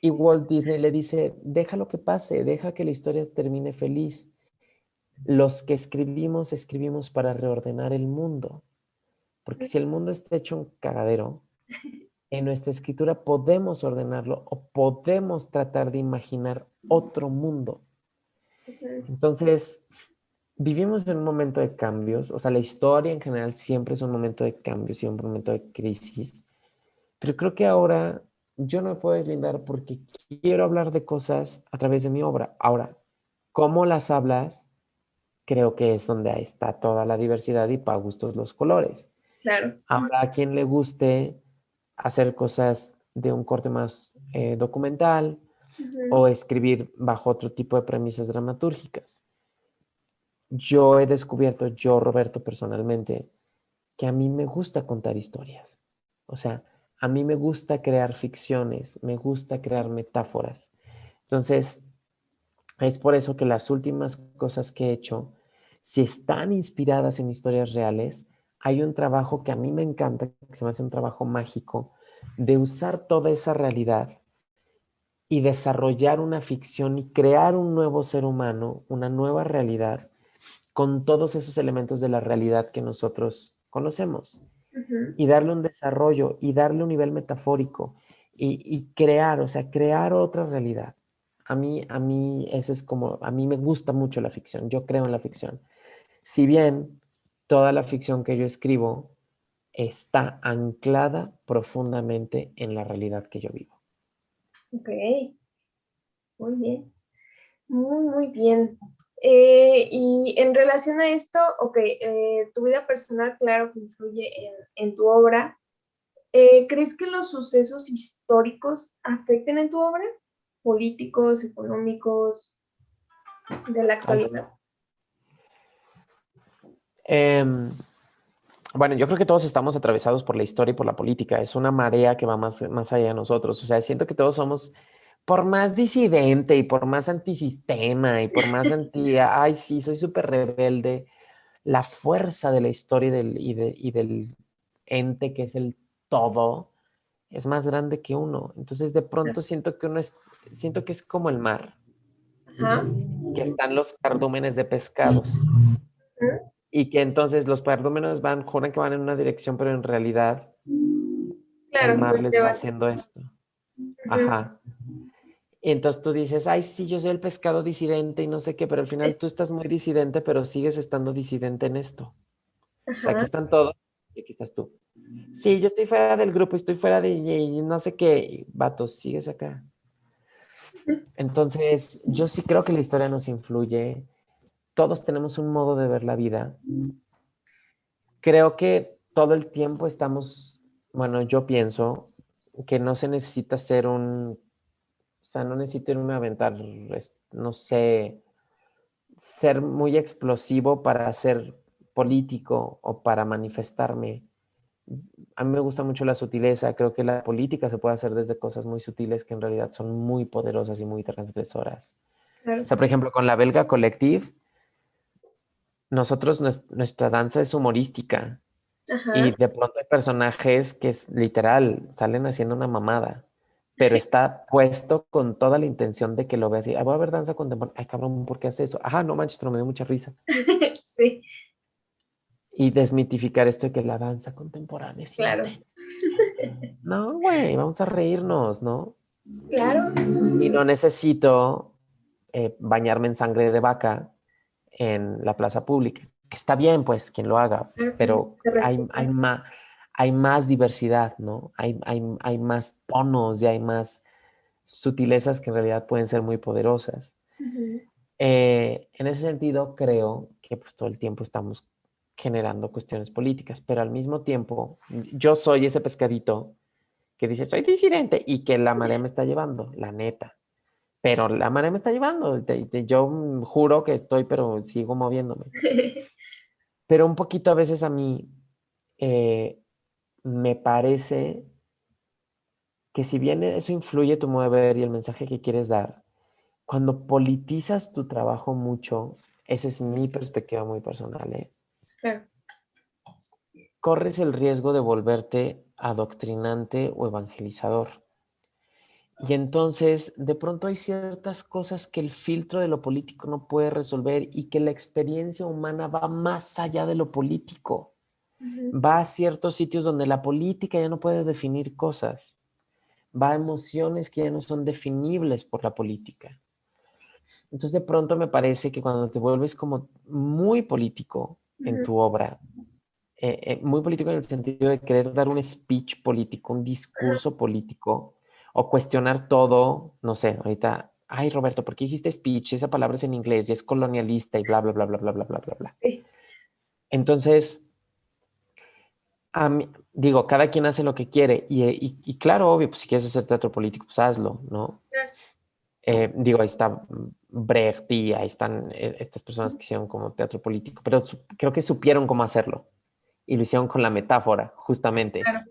Y Walt Disney le dice, deja lo que pase, deja que la historia termine feliz. Los que escribimos, escribimos para reordenar el mundo. Porque si el mundo está hecho un cagadero, en nuestra escritura podemos ordenarlo o podemos tratar de imaginar otro mundo. Ujú. Entonces, vivimos en un momento de cambios, o sea, la historia en general siempre es un momento de cambios y un momento de crisis, pero creo que ahora yo no me puedo deslindar porque quiero hablar de cosas a través de mi obra. Ahora, ¿cómo las hablas? Creo que es donde ahí está toda la diversidad y para gustos los colores. Claro. Ahora, a quien le guste hacer cosas de un corte más documental Ujú. o escribir bajo otro tipo de premisas dramatúrgicas. Yo he descubierto, yo Roberto personalmente, que a mí me gusta contar historias. O sea, a mí me gusta crear ficciones, me gusta crear metáforas. Entonces, es por eso que las últimas cosas que he hecho, si están inspiradas en historias reales, hay un trabajo que a mí me encanta, que se me hace un trabajo mágico, de usar toda esa realidad y desarrollar una ficción y crear un nuevo ser humano, una nueva realidad con todos esos elementos de la realidad que nosotros conocemos Ujú. y darle un desarrollo y darle un nivel metafórico y crear, o sea, crear otra realidad. Ese es como, a mí me gusta mucho la ficción, yo creo en la ficción. Si bien toda la ficción que yo escribo está anclada profundamente en la realidad que yo vivo. Ok, muy bien. Muy, muy bien. Y en relación a esto, ok, tu vida personal, claro que influye en tu obra. ¿Crees que los sucesos históricos afecten en tu obra? Políticos, económicos, de la Ay, actualidad. em, bueno, yo creo que todos estamos atravesados por la historia y por la política. Es una marea que va más allá de nosotros. O sea, siento que todos somos, por más disidente y por más antisistema y por más ay, sí, soy súper rebelde, la fuerza de la historia y del ente que es el todo es más grande que uno. Entonces, de pronto siento que es como el mar, Ajá. que están los cardúmenes de pescados y que entonces los cardúmenes juran que van en una dirección, pero en realidad el Claro, mar los les va debate. haciendo esto. Ujú. Ajá. Y entonces tú dices, ay, sí, yo soy el pescado disidente y no sé qué, pero al final tú estás muy disidente, pero sigues estando disidente en esto. O sea, aquí Ajá. están todos y aquí estás tú. Sí, yo estoy fuera del grupo, estoy fuera de y no sé qué. Y, vato, sigues acá. Entonces, yo sí creo que la historia nos influye. Todos tenemos un modo de ver la vida. Creo que todo el tiempo estamos, bueno, yo pienso que no se necesita ser o sea, no necesito irme a aventar, no sé, ser muy explosivo para ser político o para manifestarme. A mí me gusta mucho la sutileza, creo que la política se puede hacer desde cosas muy sutiles que en realidad son muy poderosas y muy transgresoras. O Claro. sea, por ejemplo, con la Belga Collective, nosotros, nuestra danza es humorística y Ajá. de pronto hay personajes que es literal, salen haciendo una mamada, pero está puesto con toda la intención de que lo veas y, "Ah, voy a ver danza contemporánea, ay cabrón, ¿por qué hace eso? Ajá, no manches, pero me dio mucha risa. Sí, Y desmitificar esto de que la danza contemporánea es claro. intensa. No, güey, vamos a reírnos, ¿no? Claro. Y no necesito bañarme en sangre de vaca en la plaza pública. Que está bien, pues, quien lo haga, Claro, pero se hay respeta. más, hay más diversidad, ¿no? Hay más tonos y hay más sutilezas que en realidad pueden ser muy poderosas. Ujú. En ese sentido, creo que pues, todo el tiempo estamos generando cuestiones políticas, pero al mismo tiempo, yo soy ese pescadito que dice, soy disidente y que la marea me está llevando, la neta. Pero la marea me está llevando. Yo juro que estoy, pero sigo moviéndome. Pero un poquito a veces a mí eh, me parece que si bien eso influye tu modo de ver y el mensaje que quieres dar, cuando politizas tu trabajo mucho, esa es mi perspectiva muy personal, Claro. corres el riesgo de volverte adoctrinante o evangelizador. Y entonces, de pronto hay ciertas cosas que el filtro de lo político no puede resolver y que la experiencia humana va más allá de lo político. Ujú. Va a ciertos sitios donde la política ya no puede definir cosas. Va a emociones que ya no son definibles por la política. Entonces, de pronto me parece que cuando te vuelves como muy político en Ujú. tu obra, muy político en el sentido de querer dar un speech político, un Ajá. discurso político, o cuestionar todo, no sé, ahorita, ay Roberto, ¿por qué dijiste speech? Esa palabra es en inglés y es colonialista y bla, bla, bla, bla, bla, bla, bla, bla, bla. Sí. Entonces, digo, cada quien hace lo que quiere y claro, obvio, pues si quieres hacer teatro político, pues hazlo, ¿no? Claro. Digo, ahí está Brecht y ahí están estas personas que hicieron como teatro político, pero creo que supieron cómo hacerlo y lo hicieron con la metáfora, justamente. Claro.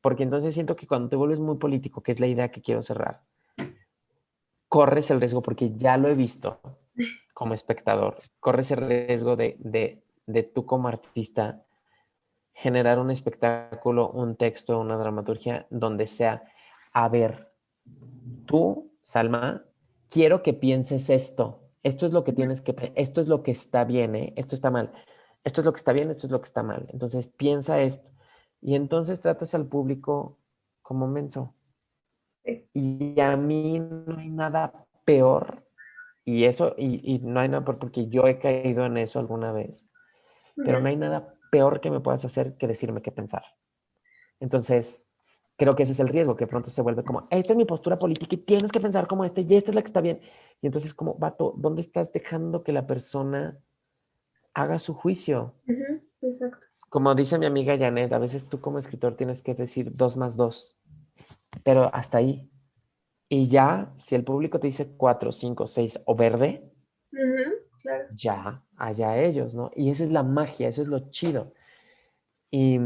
Porque entonces siento que cuando te vuelves muy político, que es la idea que quiero cerrar, corres el riesgo, porque ya lo he visto como espectador, corres el riesgo de tú como artista generar un espectáculo, un texto, una dramaturgia donde sea, a ver, tú, Salma, quiero que pienses esto. Esto es lo que tienes que, esto es lo que está bien, ¿eh? Esto está mal. Esto es lo que está bien, esto es lo que está mal. Entonces piensa esto. Y entonces tratas al público como menso. Sí. Y a mí no hay nada peor, y eso, y no hay nada peor porque yo he caído en eso alguna vez, pero Ujú. no hay nada peor que me puedas hacer que decirme qué pensar. Entonces, creo que ese es el riesgo, que pronto se vuelve como, esta es mi postura política y tienes que pensar como este, y esta es la que está bien. Y entonces, como, vato, ¿dónde estás dejando que la persona haga su juicio? Ujú. Exacto. Como dice mi amiga Janet, a veces tú como escritor tienes que decir dos más dos, pero hasta ahí. Y ya, si el público te dice cuatro, cinco, seis o verde, Ujú. Claro. ya, allá ellos, ¿no? Y esa es la magia, eso es lo chido. Y,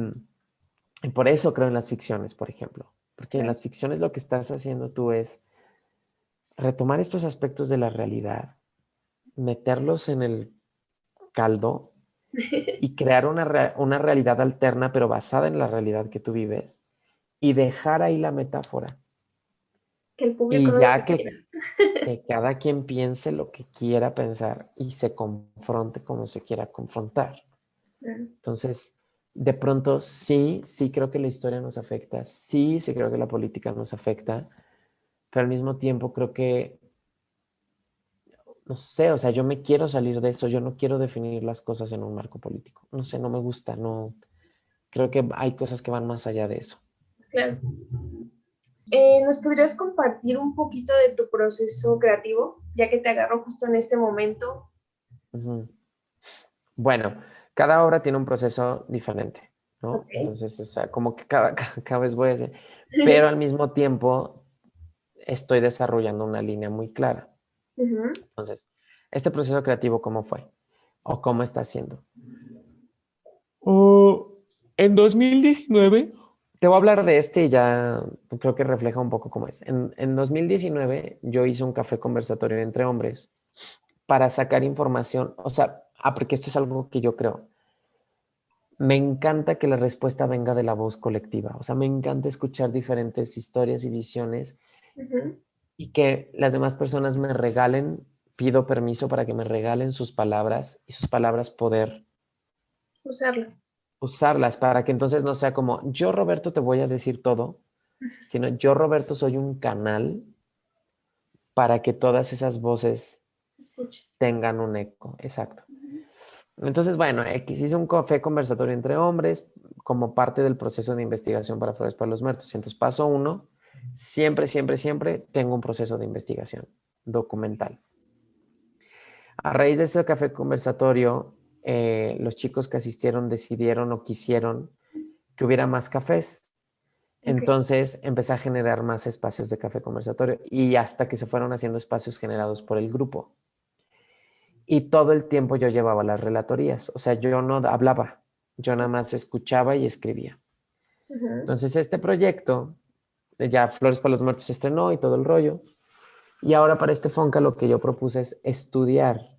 y por eso creo en las ficciones, por ejemplo. Porque en Claro. las ficciones lo que estás haciendo tú es retomar estos aspectos de la realidad, meterlos en el caldo y crear una realidad alterna, pero basada en la realidad que tú vives, y dejar ahí la metáfora. Que el público Y haga lo ya que quiera. que cada quien piense lo que quiera pensar y se confronte como se quiera confrontar. Claro. Entonces, de pronto sí creo que la historia nos afecta, sí creo que la política nos afecta, pero al mismo tiempo creo que, no sé, o sea, yo me quiero salir de eso, yo no quiero definir las cosas en un marco político, no sé, no me gusta, no, creo que hay cosas que van más allá de eso. Claro. ¿Nos podrías compartir un poquito de tu proceso creativo, ya que te agarró justo en este momento? Ujú. Bueno, cada obra tiene un proceso diferente, ¿no? Ok. Entonces, o sea, como que cada vez voy a hacer, pero al mismo tiempo estoy desarrollando una línea muy clara. Ujú. Entonces, este proceso creativo, ¿cómo fue? ¿O cómo está siendo? Oh, en 2019, te voy a hablar de este y ya creo que refleja un poco cómo es. En 2019 yo hice un café conversatorio entre hombres para sacar información, o sea, porque esto es algo que yo creo. Me encanta que la respuesta venga de la voz colectiva, o sea, me encanta escuchar diferentes historias y visiones Ujú. y que las demás personas me regalen, pido permiso para que me regalen sus palabras y sus palabras poder Usarlo. usarlas para que entonces no sea como yo, Roberto, te voy a decir todo, sino yo, Roberto, soy un canal para que todas esas voces Se escucha. tengan un eco. Exacto. Ujú. Entonces, bueno, X hice un café conversatorio entre hombres como parte del proceso de investigación para Flores para los Muertos. Entonces, paso uno, siempre tengo un proceso de investigación documental. A raíz de ese café conversatorio, los chicos que asistieron decidieron o quisieron que hubiera más cafés. Ok. Entonces empecé a generar más espacios de café conversatorio y hasta que se fueron haciendo espacios generados por el grupo. Y todo el tiempo yo llevaba las relatorías, o sea, yo no hablaba, yo nada más escuchaba y escribía. Ujú. Entonces este proyecto, ya Flores para los Muertos se estrenó y todo el rollo. Y ahora para este Fonca lo que yo propuse es estudiar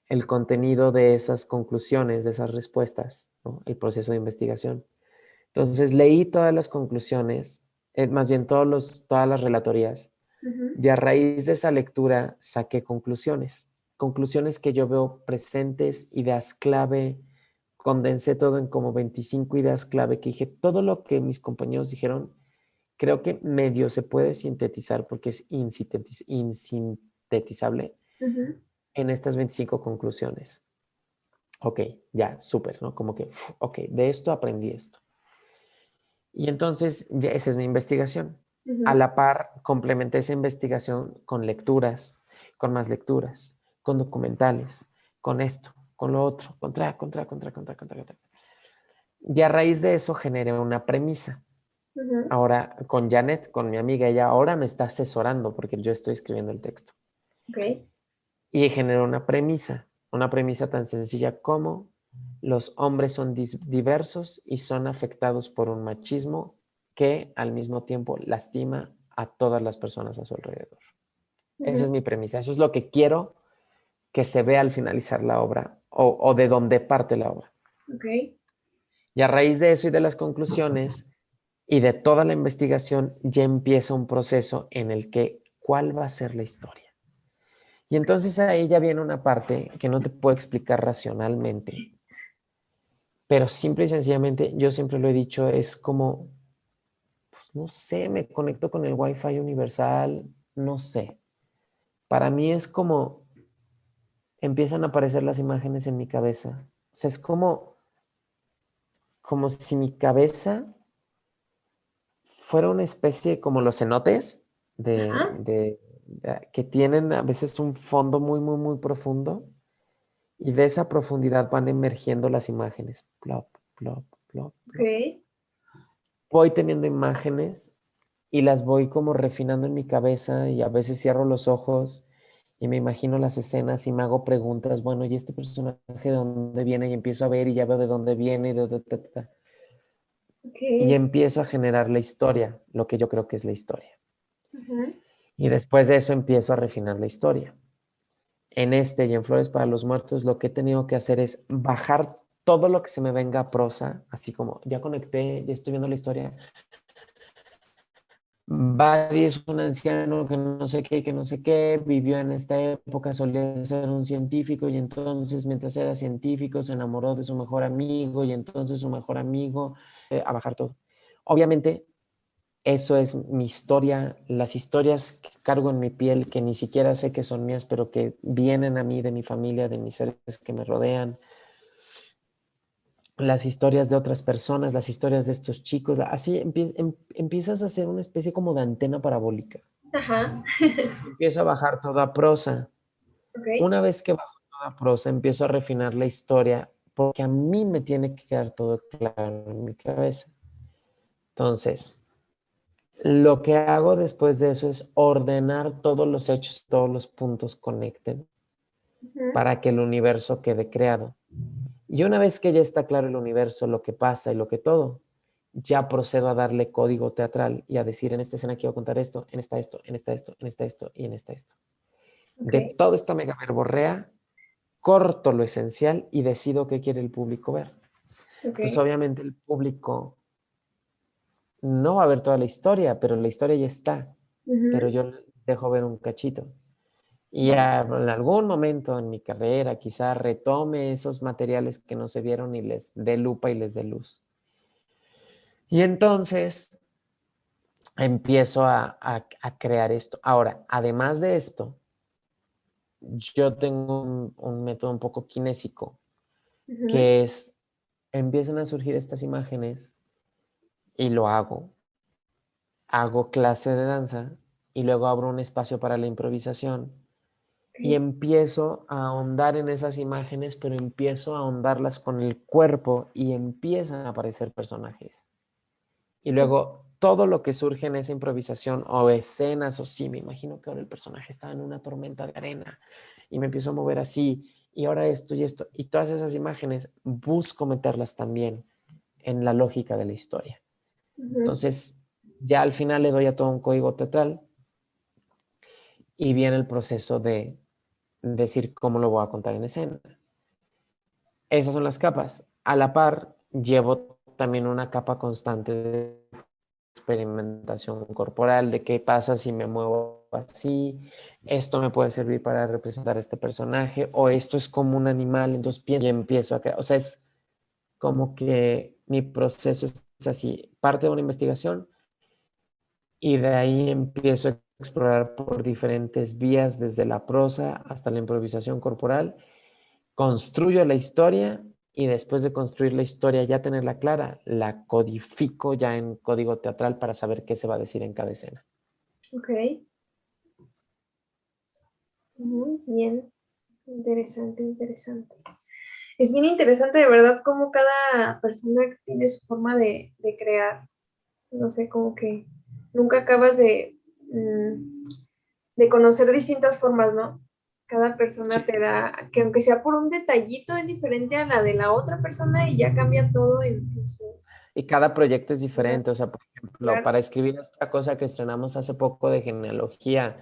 el contenido de esas conclusiones, de esas respuestas, ¿no? El proceso de investigación. Entonces leí todas las conclusiones, más bien todas las relatorías, Ujú. y a raíz de esa lectura saqué conclusiones, conclusiones que yo veo presentes, ideas clave, condensé todo en como 25 ideas clave que dije, todo lo que mis compañeros dijeron, creo que medio se puede sintetizar porque es insintetizable Ujú. en estas 25 conclusiones. Ok, ya, súper, ¿no? Como que, ok, de esto aprendí esto. Y entonces, ya esa es mi investigación. A Ujú. la par, complementé esa investigación con lecturas, con más lecturas, con documentales, con esto, con lo otro, contra. Y a raíz de eso generé una premisa. Ujú. Ahora, con Janet, con mi amiga, ella ahora me está asesorando porque yo estoy escribiendo el texto. Ok. Y generé una premisa tan sencilla como los hombres son diversos y son afectados por un machismo que al mismo tiempo lastima a todas las personas a su alrededor. Esa Ujú. es mi premisa, eso es lo que quiero que se vea al finalizar la obra o de donde parte la obra. Ok. Y a raíz de eso y de las conclusiones y de toda la investigación ya empieza un proceso en el que cuál va a ser la historia. Y entonces ahí ya viene una parte que no te puedo explicar racionalmente, pero simple y sencillamente, yo siempre lo he dicho, es como, pues no sé, me conecto con el Wi-Fi universal, no sé. Para mí es como empiezan a aparecer las imágenes en mi cabeza. O sea, es como si mi cabeza fuera una especie como los cenotes Ajá. que tienen a veces un fondo muy profundo. Y de esa profundidad van emergiendo las imágenes. Plop, plop, plop, Ok. plop. Voy teniendo imágenes y las voy como refinando en mi cabeza y a veces cierro los ojos y me imagino las escenas y me hago preguntas. Bueno, ¿y este personaje de dónde viene? Y empiezo a ver y ya veo de dónde viene y, Ok. y empiezo a generar la historia, lo que yo creo que es la historia. Ujú. Y después de eso empiezo a refinar la historia. En este y en Flores para los Muertos, lo que he tenido que hacer es bajar todo lo que se me venga a prosa, así como ya conecté, ya estoy viendo la historia, Buddy es un anciano que no sé qué, que no sé qué, vivió en esta época, solía ser un científico y entonces mientras era científico se enamoró de su mejor amigo y entonces su mejor amigo, a bajar todo. Obviamente eso es mi historia, las historias que cargo en mi piel, que ni siquiera sé que son mías, pero que vienen a mí de mi familia, de mis seres que me rodean, las historias de otras personas, las historias de estos chicos, así empiezas a hacer una especie como de antena parabólica. Ajá. Empiezo a bajar toda prosa. Ok. Una vez que bajo toda prosa, empiezo a refinar la historia, porque a mí me tiene que quedar todo claro en mi cabeza. Entonces, lo que hago después de eso es ordenar todos los hechos, todos los puntos conecten Ujú. para que el universo quede creado. Y una vez que ya está claro el universo, lo que pasa y lo que todo, ya procedo a darle código teatral y a decir en esta escena quiero contar esto, en esta esto, en esta esto, en esta esto y en esta esto. Ok. De toda esta mega verborrea, corto lo esencial y decido qué quiere el público ver. Ok. Entonces, obviamente, el público no va a ver toda la historia, pero la historia ya está. Pero Ujú. yo dejo ver un cachito. Y en algún momento en mi carrera, quizá retome esos materiales que no se vieron y les dé lupa y les dé luz. Y entonces empiezo a crear esto. Ahora, además de esto, yo tengo un método un poco kinésico, Ujú. que es, empiezan a surgir estas imágenes y lo hago clase de danza y luego abro un espacio para la improvisación y Ok. empiezo a ahondar en esas imágenes, pero empiezo a ahondarlas con el cuerpo y empiezan a aparecer personajes. Y luego todo lo que surge en esa improvisación o escenas o sí, me imagino que ahora el personaje estaba en una tormenta de arena y me empiezo a mover así y ahora esto y todas esas imágenes busco meterlas también en la lógica de la historia. Ujú. Entonces, ya al final le doy a todo un código teatral y viene el proceso de decir cómo lo voy a contar en escena. Esas son las capas. A la par, llevo también una capa constante de experimentación corporal, de qué pasa si me muevo así, esto me puede servir para representar a este personaje, o esto es como un animal, entonces pienso y empiezo a crear. O sea, es como que mi proceso es así, parte de una investigación y de ahí empiezo a explorar por diferentes vías, desde la prosa hasta la improvisación corporal, construyo la historia y después de construir la historia, ya tenerla clara, la codifico ya en código teatral para saber qué se va a decir en cada escena. Ok. Muy bien. Interesante, interesante. Es bien interesante de verdad cómo cada persona tiene su forma de crear. No sé, como que nunca acabas de conocer distintas formas, ¿no? Cada persona Sí. te da, que aunque sea por un detallito, es diferente a la de la otra persona y ya cambia todo en su... Y cada proyecto es Claro, diferente. O sea, por ejemplo, claro. para escribir esta cosa que estrenamos hace poco de genealogía,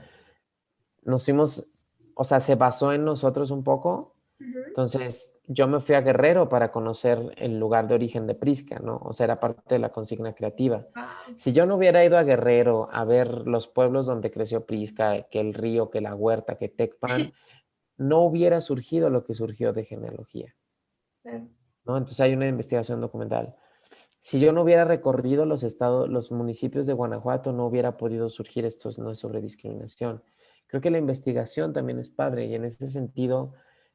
nos fuimos, o sea, se basó en nosotros un poco. Ujú. Entonces, yo me fui a Guerrero para conocer el lugar de origen de Prisca, ¿no? O sea, era parte de la consigna creativa. Wow. Si yo no hubiera ido a Guerrero a ver los pueblos donde creció Prisca, que el río, que la huerta, que Tecpan, no hubiera surgido lo que surgió de genealogía, Claro. ¿no? Entonces hay una investigación documental. Si yo no hubiera recorrido los estados, los municipios de Guanajuato, no hubiera podido surgir esto, no es sobre discriminación. Creo que la investigación también es padre y en ese sentido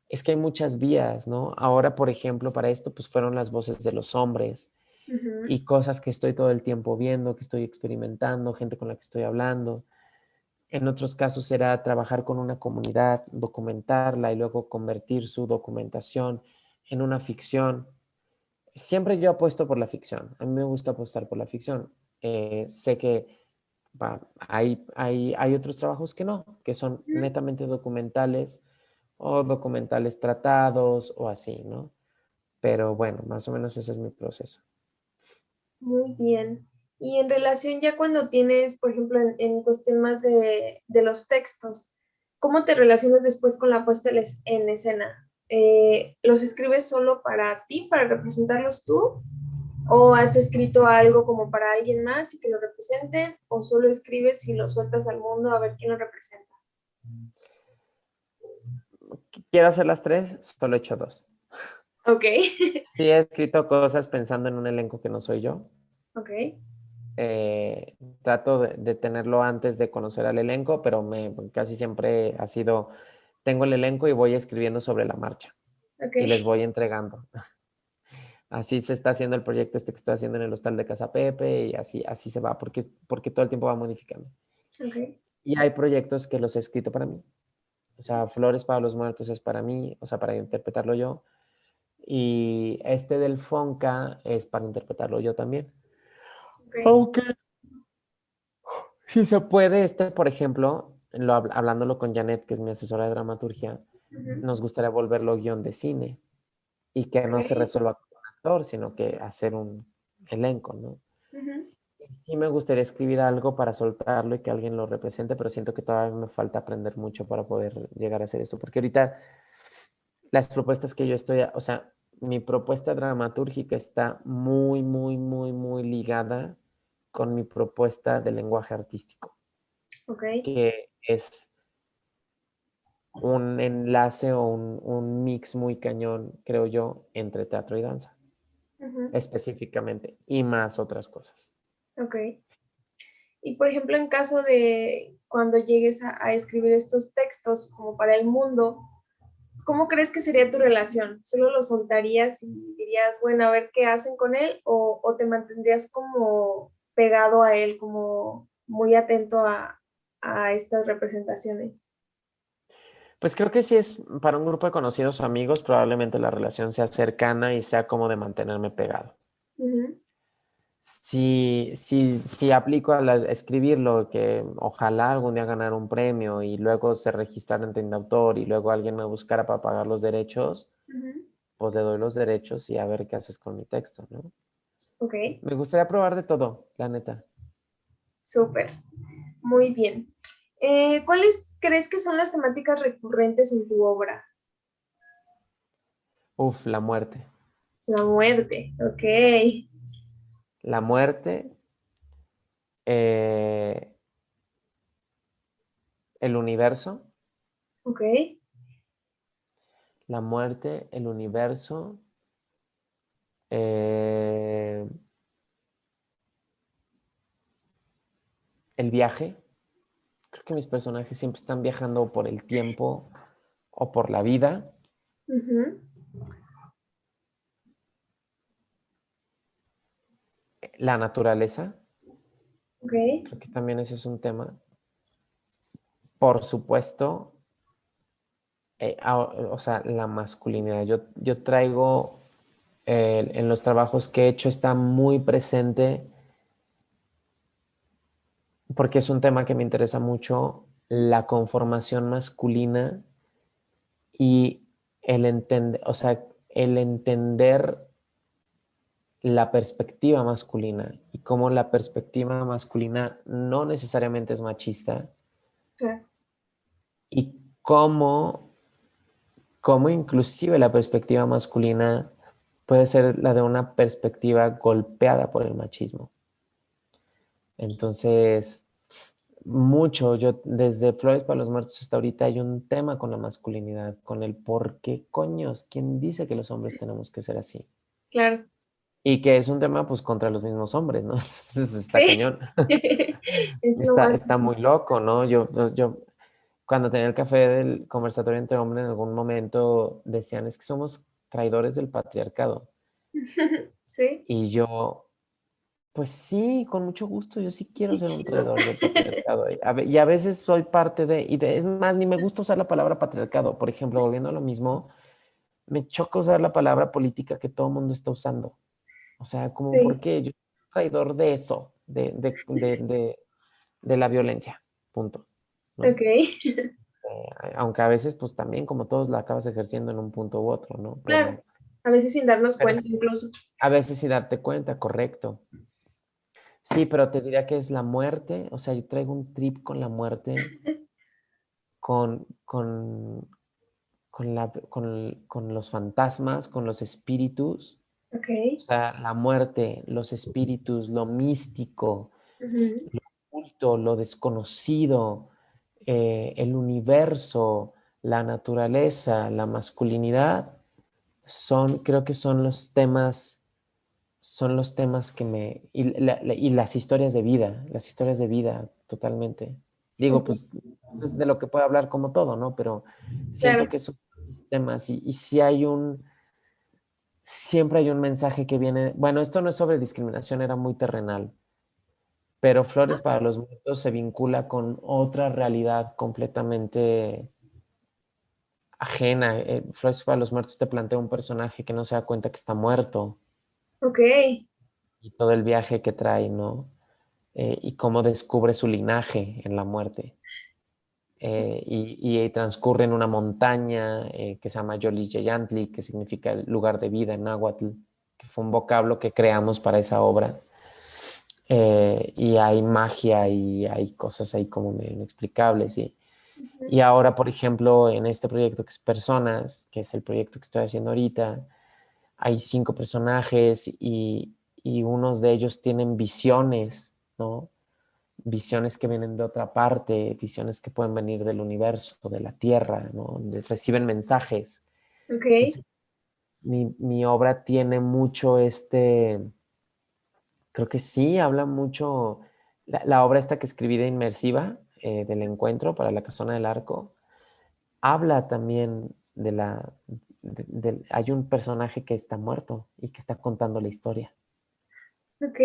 es que hay muchas vías, ¿no? Ahora, por ejemplo, para esto, pues fueron las voces de los hombres Ujú. y cosas que estoy todo el tiempo viendo, que estoy experimentando, gente con la que estoy hablando. En otros casos será trabajar con una comunidad, documentarla y luego convertir su documentación en una ficción. Siempre yo apuesto por la ficción. A mí me gusta apostar por la ficción. Sé que hay otros trabajos que no, que son netamente documentales o documentales tratados o así, ¿no? Pero bueno, más o menos ese es mi proceso. Muy bien. Y en relación ya cuando tienes, por ejemplo, en cuestión más de los textos, ¿cómo te relacionas después con la puesta en escena? ¿Los escribes solo para ti, para representarlos tú? ¿O has escrito algo como para alguien más y que lo represente? ¿O solo escribes y lo sueltas al mundo a ver quién lo representa? Quiero hacer las tres, solo he hecho dos. Ok, Sí he escrito cosas pensando en un elenco que no soy yo. ok, Trato de tenerlo antes de conocer al elenco, pero casi siempre ha sido, tengo el elenco y voy escribiendo sobre la marcha ok, y les voy entregando. Así se está haciendo el proyecto este que estoy haciendo en el hostal de Casa Pepe y así se va, porque todo el tiempo va modificando. ok, Y hay proyectos que los he escrito para mí. O sea, Flores para los Muertos es para mí, o sea, para interpretarlo yo. Y este del Fonca es para interpretarlo yo también. ok. Aunque si se puede, por ejemplo, hablándolo con Janet, que es mi asesora de dramaturgia, Ujú, nos gustaría volverlo guión de cine y que no se ok, resuelva con un actor, sino que hacer un elenco, ¿no? ujú, Y sí me gustaría escribir algo para soltarlo y que alguien lo represente, pero siento que todavía me falta aprender mucho para poder llegar a hacer eso, porque ahorita las propuestas que yo estoy, o sea, mi propuesta dramatúrgica está muy, muy, muy, muy ligada con mi propuesta de lenguaje artístico, ok, que es un enlace o un mix muy cañón, creo yo, entre teatro y danza, ujú, específicamente, y más otras cosas. ok. Y por ejemplo, en caso de cuando llegues a escribir estos textos como para el mundo, ¿cómo crees que sería tu relación? ¿Solo lo soltarías y dirías, bueno, a ver qué hacen con él? O te mantendrías como pegado a él, como muy atento a estas representaciones? Pues creo que si es para un grupo de conocidos o amigos, probablemente la relación sea cercana y sea como de mantenerme pegado. Ujú, Si aplico a escribirlo, que ojalá algún día ganar un premio y luego se registrara en Tienda Autor y luego alguien me buscara para pagar los derechos, ujú. pues le doy los derechos y a ver qué haces con mi texto, ¿no? Ok, Me gustaría probar de todo, la neta. súper, muy bien. ¿Cuáles crees que son las temáticas recurrentes en tu obra? Uf, la muerte. La muerte, ok, La muerte, eh, el universo, ok, la muerte, el universo, eh, el viaje. Creo que mis personajes siempre están viajando por el tiempo o por la vida. ujú, La naturaleza, ok, creo que también ese es un tema. Por supuesto, o sea, la masculinidad. Yo traigo, en los trabajos que he hecho, está muy presente, porque es un tema que me interesa mucho, la conformación masculina y o sea, el entender la perspectiva masculina y cómo la perspectiva masculina no necesariamente es machista claro, y cómo inclusive la perspectiva masculina puede ser la de una perspectiva golpeada por el machismo. Entonces, yo desde Flores para los Muertos hasta ahorita hay un tema con la masculinidad, con el por qué coños, quién dice que los hombres tenemos que ser así. claro, Y que es un tema pues contra los mismos hombres, ¿no? Entonces está sí, cañón. es lo más, Está muy loco, ¿no? Yo cuando tenía el café del conversatorio entre hombres en algún momento decían es que somos traidores del patriarcado. sí, Y yo, pues sí, con mucho gusto, yo sí quiero qué ser un chido. traidor del patriarcado. Y a veces soy parte es más, ni me gusta usar la palabra patriarcado. Por ejemplo, volviendo a lo mismo, me choca usar la palabra política que todo el mundo está usando. O sea, como, ¿por Sí, qué? Yo soy traidor de esto, de la violencia, punto, ¿no? ok, Aunque a veces, pues también, como todos, la acabas ejerciendo en un punto u otro, ¿no? claro, a veces sin darnos Pero cuenta sí, incluso. a veces sí darte cuenta, correcto. Sí, pero te diría que es la muerte, o sea, yo traigo un trip con la muerte, con, con, con los fantasmas, con los espíritus, Ok. O sea, la muerte, los espíritus, lo místico, Ujú. lo oculto, lo desconocido, el universo, la naturaleza, la masculinidad, creo que son los temas que y las historias de vida, totalmente. Digo, Ok, pues, es de lo que puedo hablar como todo, ¿no? Pero siento claro. que son mis temas y si siempre hay un mensaje que viene, bueno, esto no es sobre discriminación, era muy terrenal, pero Flores para los Muertos se vincula con otra realidad completamente ajena. Flores para los Muertos te plantea un personaje que no se da cuenta que está muerto Ok. y todo el viaje que trae, ¿no? Y cómo descubre su linaje en la muerte. Y transcurre en una montaña que se llama Yolis Yeyantli, que significa el lugar de vida en náhuatl, que fue un vocablo que creamos para esa obra. Y hay magia y hay cosas ahí como medio inexplicables. Y Ujú. ahora, por ejemplo, en este proyecto que es Personas, que es el proyecto que estoy haciendo ahorita, hay 5 personajes y unos de ellos tienen visiones, ¿no? Visiones que vienen de otra parte, visiones que pueden venir del universo, de la Tierra, ¿no? Reciben mensajes. Ok. Entonces, mi obra tiene mucho creo que sí, habla mucho, la obra esta que escribí de Inmersiva, del encuentro para la Casona del Arco, habla también hay un personaje que está muerto y que está contando la historia. Ok.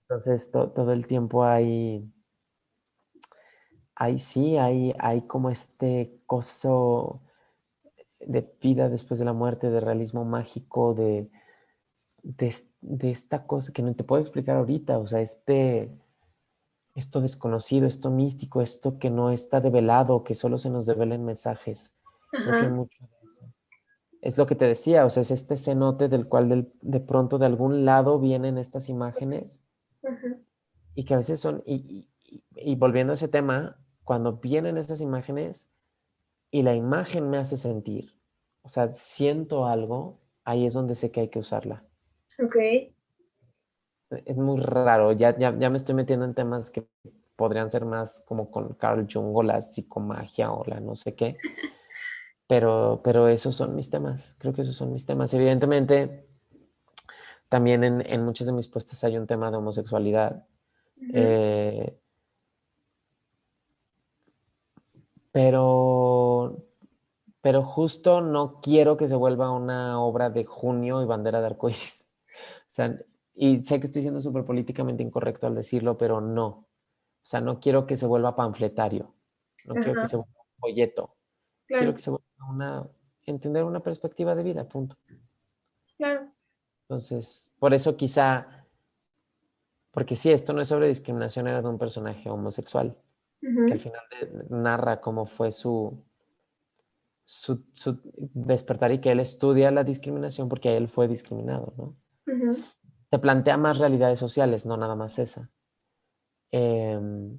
Entonces, todo el tiempo hay como este coso de vida después de la muerte, de realismo mágico, de esta cosa que no te puedo explicar ahorita, o sea, esto desconocido, esto místico, esto que no está develado, que solo se nos devela en mensajes. Creo que hay Ajá. mucho de eso. Es lo que te decía, o sea, es este cenote del cual de pronto de algún lado vienen estas imágenes Ajá. y que a veces y volviendo a ese tema, cuando vienen esas imágenes y la imagen me hace sentir, o sea, siento algo, ahí es donde sé que hay que usarla. Ok. Es muy raro, ya me estoy metiendo en temas que podrían ser más como con Carl Jung o la psicomagia o la no sé qué, pero esos son mis temas, creo que esos son mis temas. Evidentemente, también en muchas de mis puestas hay un tema de homosexualidad, Ujú. eh, pero, pero justo no quiero que se vuelva una obra de junio y bandera de arcoíris. O sea, y sé que estoy siendo súper políticamente incorrecto al decirlo, pero no. O sea, no quiero que se vuelva panfletario, no quiero que Ajá. se vuelva un folleto, quiero Claro. que se vuelva entender una perspectiva de vida, punto. Claro. Entonces, por eso quizá, porque sí, esto no es sobre discriminación, era de un personaje homosexual, que al Ujú. final narra cómo fue su despertar y que él estudia la discriminación porque él fue discriminado, ¿no? Ujú. Te plantea más realidades sociales, no nada más esa. Em,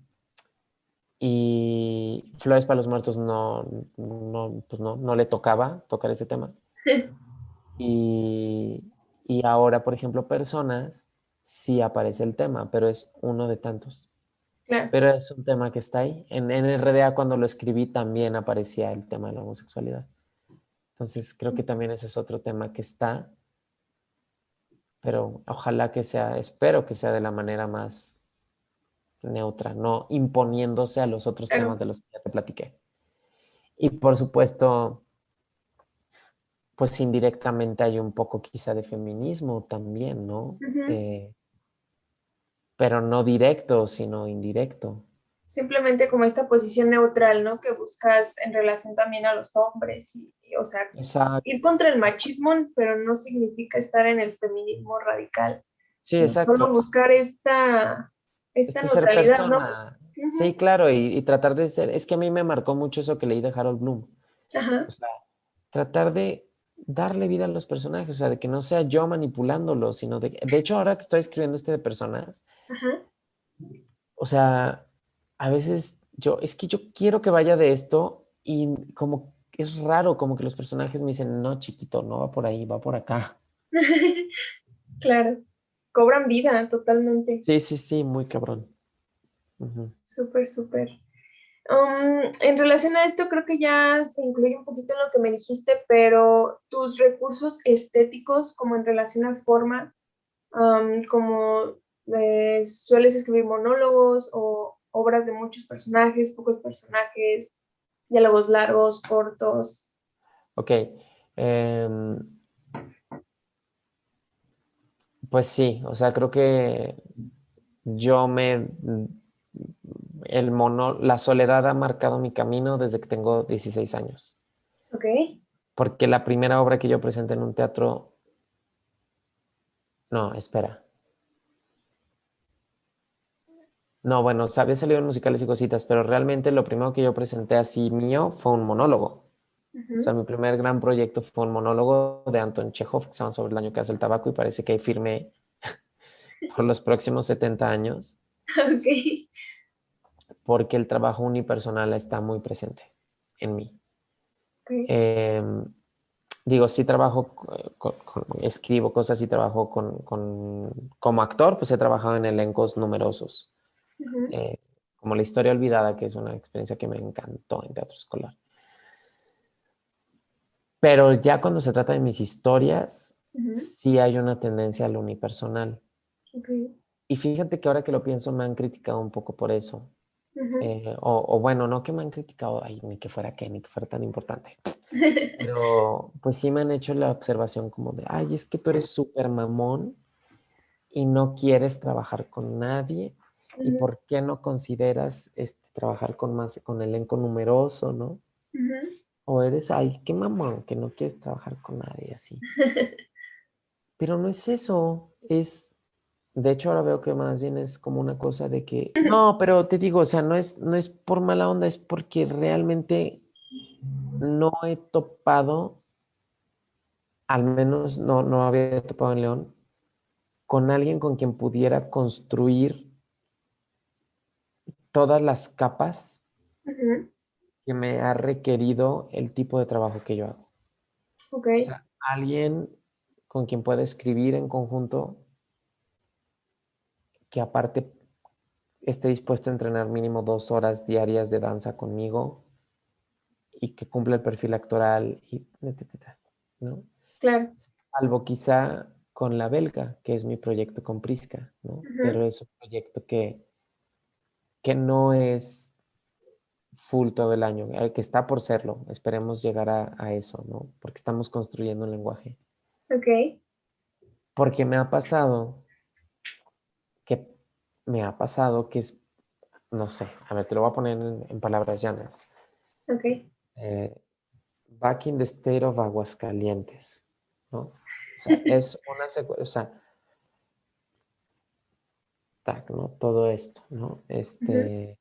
y Flores para los Muertos pues no le tocaba tocar ese tema. Y, y ahora, por ejemplo, Personas, sí aparece el tema, pero es uno de tantos. Claro. Pero es un tema que está ahí. En RDA cuando lo escribí también aparecía el tema de la homosexualidad. Entonces creo que también ese es otro tema que está, pero ojalá que sea, espero que sea de la manera más neutra, no imponiéndose a los otros temas Claro. de los que ya te platiqué. Y por supuesto, pues indirectamente hay un poco quizá de feminismo también, ¿no? Ujú. Pero no directo, sino indirecto. Simplemente como esta posición neutral, ¿no? Que buscas en relación también a los hombres o sea, Exacto. ir contra el machismo, pero no significa estar en el feminismo radical, Sí, sino solo exacto. buscar esta Ser neutralidad, ¿no? persona. Sí, Ujú. claro, y tratar de ser. Es que a mí me marcó mucho eso que leí de Harold Bloom. O Ajá. sea, tratar de darle vida a los personajes, o sea, de que no sea yo manipulándolos, sino de hecho, ahora que estoy escribiendo este de personas, Ajá. o sea, a veces es que yo quiero que vaya de esto y como es raro, como que los personajes me dicen, no, chiquito, no va por ahí, va por acá. Claro, cobran vida totalmente. Sí, sí, sí, muy cabrón. Ujú. Súper, súper. En relación a esto, creo que ya se incluye un poquito en lo que me dijiste, pero tus recursos estéticos, como en relación a forma, como sueles escribir monólogos o obras de muchos personajes, pocos personajes, diálogos largos, cortos. Ok. em, pues sí, o sea, creo que yo me... la soledad ha marcado mi camino desde que tengo 16 años. Ok. Porque la primera obra que yo presenté en un teatro... No, espera. No, bueno, había salido en musicales y cositas, pero realmente lo primero que yo presenté así mío fue un monólogo. O sea, Ujú. mi primer gran proyecto fue un monólogo de Anton Chekhov que se llama Sobre el daño que hace el tabaco y parece que ahí firmé por los próximos 70 años Ok. porque el trabajo unipersonal está muy presente en mí. Ok. Eh, digo, sí trabajo, escribo cosas y trabajo como actor, pues he trabajado en elencos numerosos, Ujú. eh, como La historia olvidada, que es una experiencia que me encantó en teatro escolar. Pero ya cuando se trata de mis historias, Ujú. sí hay una tendencia al unipersonal. Ok. Y fíjate que ahora que lo pienso me han criticado un poco por eso. Ujú. O bueno, no que me han criticado, ay, ni que fuera tan importante. Pero pues sí me han hecho la observación como de, ay, es que tú eres súper mamón y no quieres trabajar con nadie. ¿Y Ujú. por qué no consideras trabajar con elenco numeroso, no? Ujú. O eres, ay, qué mamón, que no quieres trabajar con nadie así. Pero no es eso, de hecho ahora veo que más bien es como una cosa de que, no, pero te digo, o sea, no es por mala onda, es porque realmente no he topado, al menos no había topado en León, con alguien con quien pudiera construir todas las capas Ujú. que me ha requerido el tipo de trabajo que yo hago. Ok. O sea, alguien con quien pueda escribir en conjunto, que aparte esté dispuesto a entrenar mínimo 2 horas diarias de danza conmigo y que cumpla el perfil actoral, y, ¿no? Claro. Salvo quizá con la belga, que es mi proyecto con Prisca, ¿no? Ujú. Pero es un proyecto que no es full todo el año, que está por serlo. Esperemos llegar a eso, ¿no? Porque estamos construyendo un lenguaje. Ok. Porque que me ha pasado que es, no sé, a ver, te lo voy a poner en palabras llanas. Ok. Eh, Back in the state of Aguascalientes, ¿no? O sea, es una secuencia, o sea, tac, ¿no? Todo esto, ¿no? Ujú.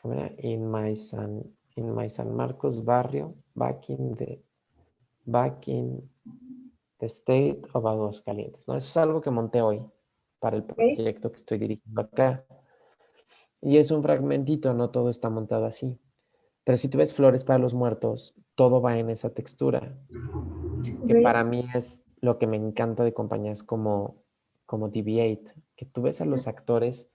¿Cómo era? In my San Marcos barrio, back in the state of Aguascalientes, ¿no? Eso es algo que monté hoy para el Ok. proyecto que estoy dirigiendo acá. Y es un fragmentito, no todo está montado así. Pero si tú ves Flores para los Muertos, todo va en esa textura, que Ok. para mí es lo que me encanta de compañías como DV8, que tú ves a los actores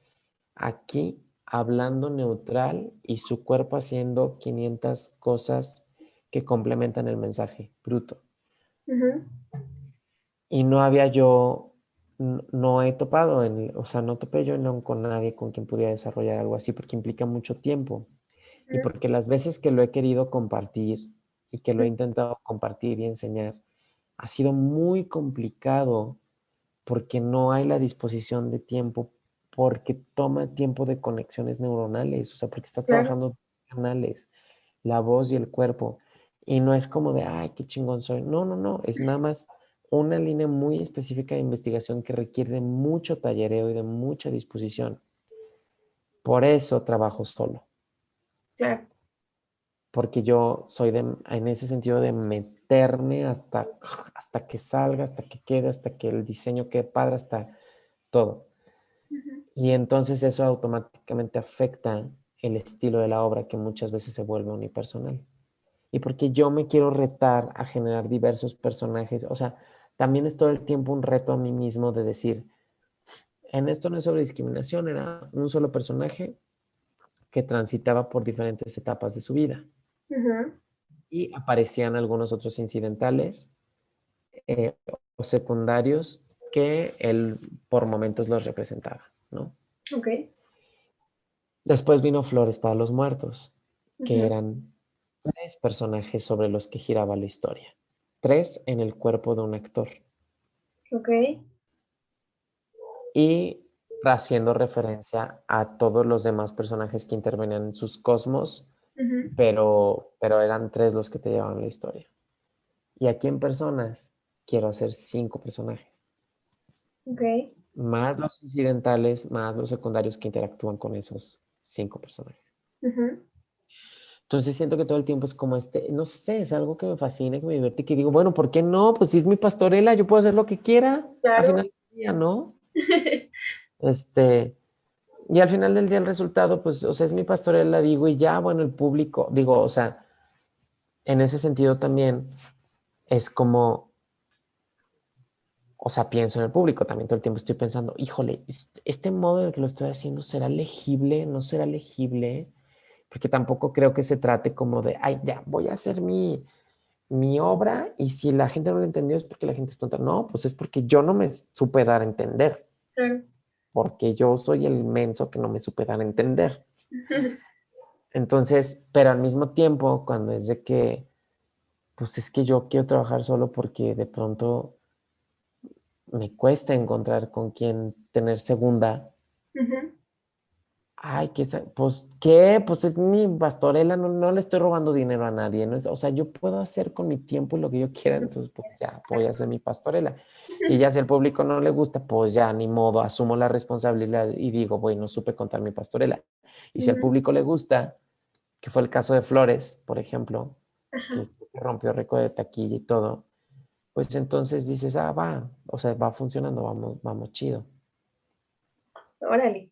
aquí hablando neutral y su cuerpo haciendo 500 cosas que complementan el mensaje bruto. Ujú. Y no había yo, no he topado, o sea, no topé yo con nadie con quien pudiera desarrollar algo así porque implica mucho tiempo. Y Ujú. porque las veces que lo he querido compartir y que lo he intentado compartir y enseñar, ha sido muy complicado porque no hay la disposición de tiempo, porque toma tiempo de conexiones neuronales, o sea, porque estás Claro. trabajando canales, la voz y el cuerpo. Y no es como de, ay, qué chingón soy. No, no, no, es nada más una línea muy específica de investigación que requiere de mucho tallereo y de mucha disposición. Por eso trabajo solo, Claro. porque yo soy en ese sentido de meterme hasta que salga, hasta que quede, hasta que el diseño quede padre, hasta todo. Ujú. Y entonces eso automáticamente afecta el estilo de la obra que muchas veces se vuelve unipersonal. Y porque yo me quiero retar a generar diversos personajes, o sea, también es todo el tiempo un reto a mí mismo de decir, en esto no es sobre discriminación, era un solo personaje que transitaba por diferentes etapas de su vida Ujú. y aparecían algunos otros incidentales eh, o secundarios que él por momentos los representaba, ¿no? Ok. Después vino Flores para los Muertos, que Ujú. eran tres personajes sobre los que giraba la historia. Tres en el cuerpo de un actor. Ok. Y haciendo referencia a todos los demás personajes que intervenían en sus cosmos, Ujú. pero eran tres los que te llevaban la historia. Y aquí en personas quiero hacer cinco personajes, Ok. más los incidentales, más los secundarios que interactúan con esos cinco personajes. Ujú. Entonces siento que todo el tiempo es como no sé, es algo que me fascina, que me divierte y que digo, bueno, ¿por qué no? Pues si es mi pastorela, yo puedo hacer lo que quiera, al Claro. final del día, ¿no? Este, y al final del día el resultado, pues, o sea, es mi pastorela, digo, y ya, bueno, el público, digo, o sea, en ese sentido también es como, o sea, pienso en el público, también todo el tiempo estoy pensando, híjole, este modo en el que lo estoy haciendo, ¿será legible? ¿No será legible? Porque tampoco creo que se trate como de, ay, ya, voy a hacer mi obra y si la gente no lo entendió es porque la gente es tonta. No, pues es porque yo no me supe dar a entender, Claro. porque yo soy el menso que no me supe dar a entender. Entonces, pero al mismo tiempo, cuando es de que, pues es que yo quiero trabajar solo porque de pronto me cuesta encontrar con quién tener segunda. Ujú. Ay, pues, ¿qué? Pues es mi pastorela, no, no le estoy robando dinero a nadie, ¿no? O sea, yo puedo hacer con mi tiempo lo que yo quiera, entonces pues ya voy a hacer mi pastorela. Y ya si al público no le gusta, pues ya ni modo, asumo la responsabilidad y digo, bueno, supe contar mi pastorela. Y si al Ujú. público le gusta, que fue el caso de Flores, por ejemplo, Ajá. que rompió récord de taquilla y todo, pues entonces dices, ah, va, o sea, va funcionando, vamos chido. Órale.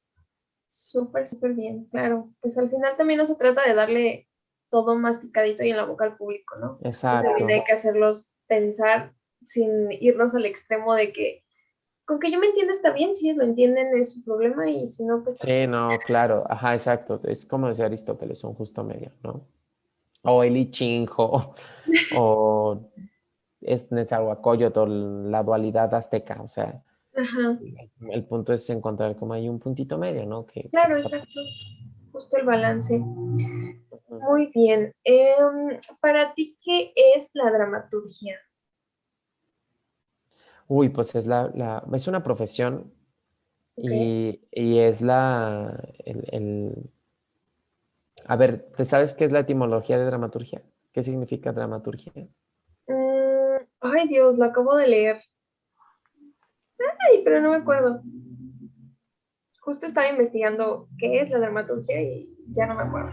Súper, súper bien, claro. Pues al final también no se trata de darle todo masticadito y en la boca al público, ¿no? También Exacto. hay que hacerlos pensar sin irnos al extremo de que con que yo me entienda está bien, si ellos lo entienden es su problema y si no, pues Sí, también. no, claro, ajá, exacto. Es como decía Aristóteles, son justo medio, ¿no? O el I Ching, o es Netzahualcóyotl, la dualidad azteca, o sea, Ajá, el punto es encontrar como hay un puntito medio, ¿no? Que claro, está. exacto. Justo el balance. Ujú. Muy bien. Para ti, ¿qué es la dramaturgia? Uy, pues es una profesión Ok. y es a ver, ¿te sabes qué es la etimología de dramaturgia? ¿Qué significa dramaturgia? Ay, Dios, lo acabo de leer. Ay, pero no me acuerdo. Justo estaba investigando qué es la dramaturgia y ya no me acuerdo.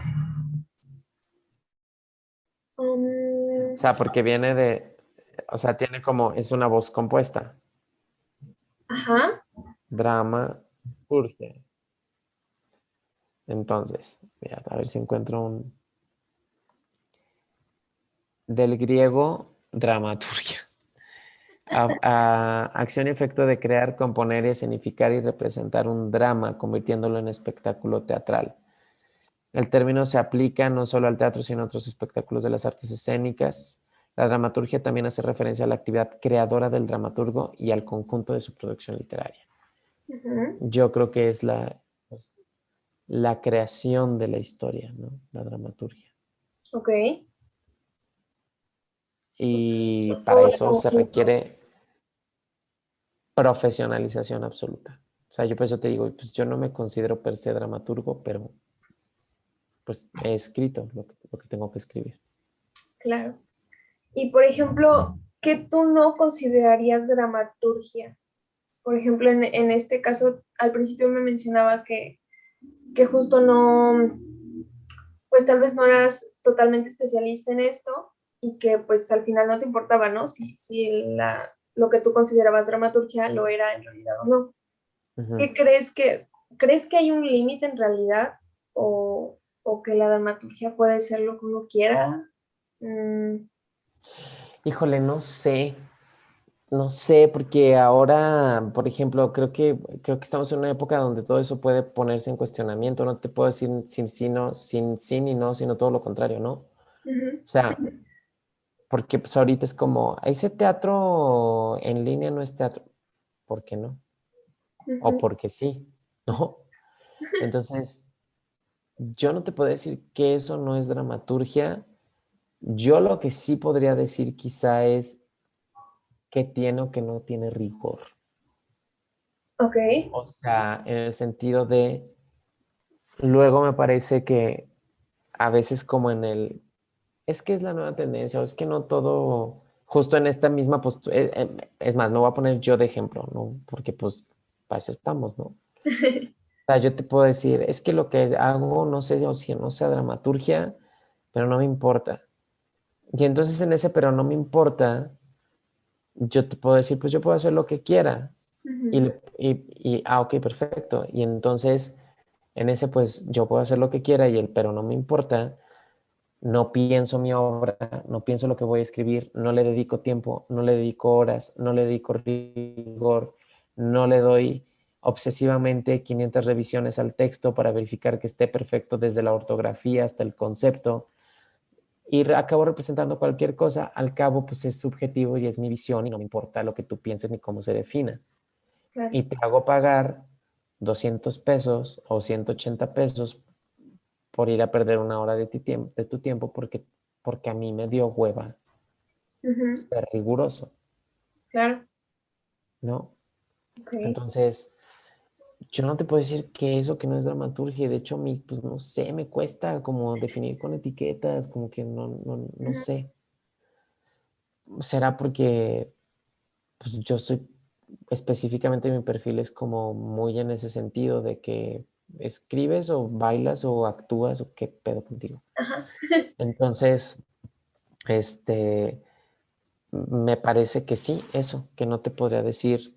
O sea, porque viene o sea, tiene como, es una voz compuesta. Ajá, Dramaturgia. Entonces, mira, a ver si encuentro del griego dramaturgia. Acción y efecto de crear, componer, escenificar y representar un drama, convirtiéndolo en espectáculo teatral. El término se aplica no solo al teatro, sino a otros espectáculos de las artes escénicas. La dramaturgia también hace referencia a la actividad creadora del dramaturgo y al conjunto de su producción literaria. ujú, Yo creo que es pues, la creación de la historia, ¿no? La dramaturgia. ok. Y para Todo el eso se conjunto. requiere profesionalización absoluta. O sea, yo por eso te digo, pues yo no me considero per se dramaturgo, pero pues he escrito lo que tengo que escribir. Claro. Y por ejemplo, ¿qué tú no considerarías dramaturgia? Por ejemplo, en este caso, al principio me mencionabas que justo no, pues tal vez no eras totalmente especialista en esto y que pues al final no te importaba, ¿no? Si lo que tú considerabas dramaturgia lo era en realidad o no. Ujú. ¿Qué crees que hay un límite en realidad o que la dramaturgia puede ser lo que uno quiera? Mm, Híjole, no sé. No sé, porque ahora, por ejemplo, creo que estamos en una época donde todo eso puede ponerse en cuestionamiento. No te puedo decir sin sí, no, sin sí ni no, sino todo lo contrario, ¿no? O Ujú, sea, porque pues ahorita es como, ese teatro en línea no es teatro. ¿Por qué no? O ujú. porque sí, ¿no? Entonces, yo no te puedo decir que eso no es dramaturgia. Yo lo que sí podría decir quizá es que tiene o que no tiene rigor. Ok. O sea, en el sentido de, luego me parece que a veces como en el, es que es la nueva tendencia, o es que no todo, justo en esta misma postura, es más, lo voy a poner yo de ejemplo, ¿no? Porque pues para eso estamos, ¿no? O sea, yo te puedo decir, es que lo que hago, no sé o si no sea dramaturgia, pero no me importa. Y entonces en ese, pero no me importa, yo te puedo decir, pues yo puedo hacer lo que quiera. Ujú, Ok, perfecto. Y entonces, en ese, pues yo puedo hacer lo que quiera y el pero no me importa. No pienso mi obra, no pienso lo que voy a escribir, no le dedico tiempo, no le dedico horas, no le dedico rigor, no le doy obsesivamente 500 revisiones al texto para verificar que esté perfecto desde la ortografía hasta el concepto y acabo representando cualquier cosa, al cabo pues es subjetivo y es mi visión y no me importa lo que tú pienses ni cómo se defina. claro. Y te hago pagar 200 pesos o 180 pesos por ir a perder una hora de tu tiempo porque a mí me dio hueva Ujú, ser riguroso, claro. ¿no? Ok. Entonces, yo no te puedo decir que eso que no es dramaturgia, de hecho a mí, pues no sé, me cuesta como definir con etiquetas, como que no Ujú, sé. ¿Será porque pues yo soy específicamente mi perfil es como muy en ese sentido de que escribes o bailas o actúas o qué pedo contigo? ajá. Entonces, este, me parece que sí, eso, que no te podría decir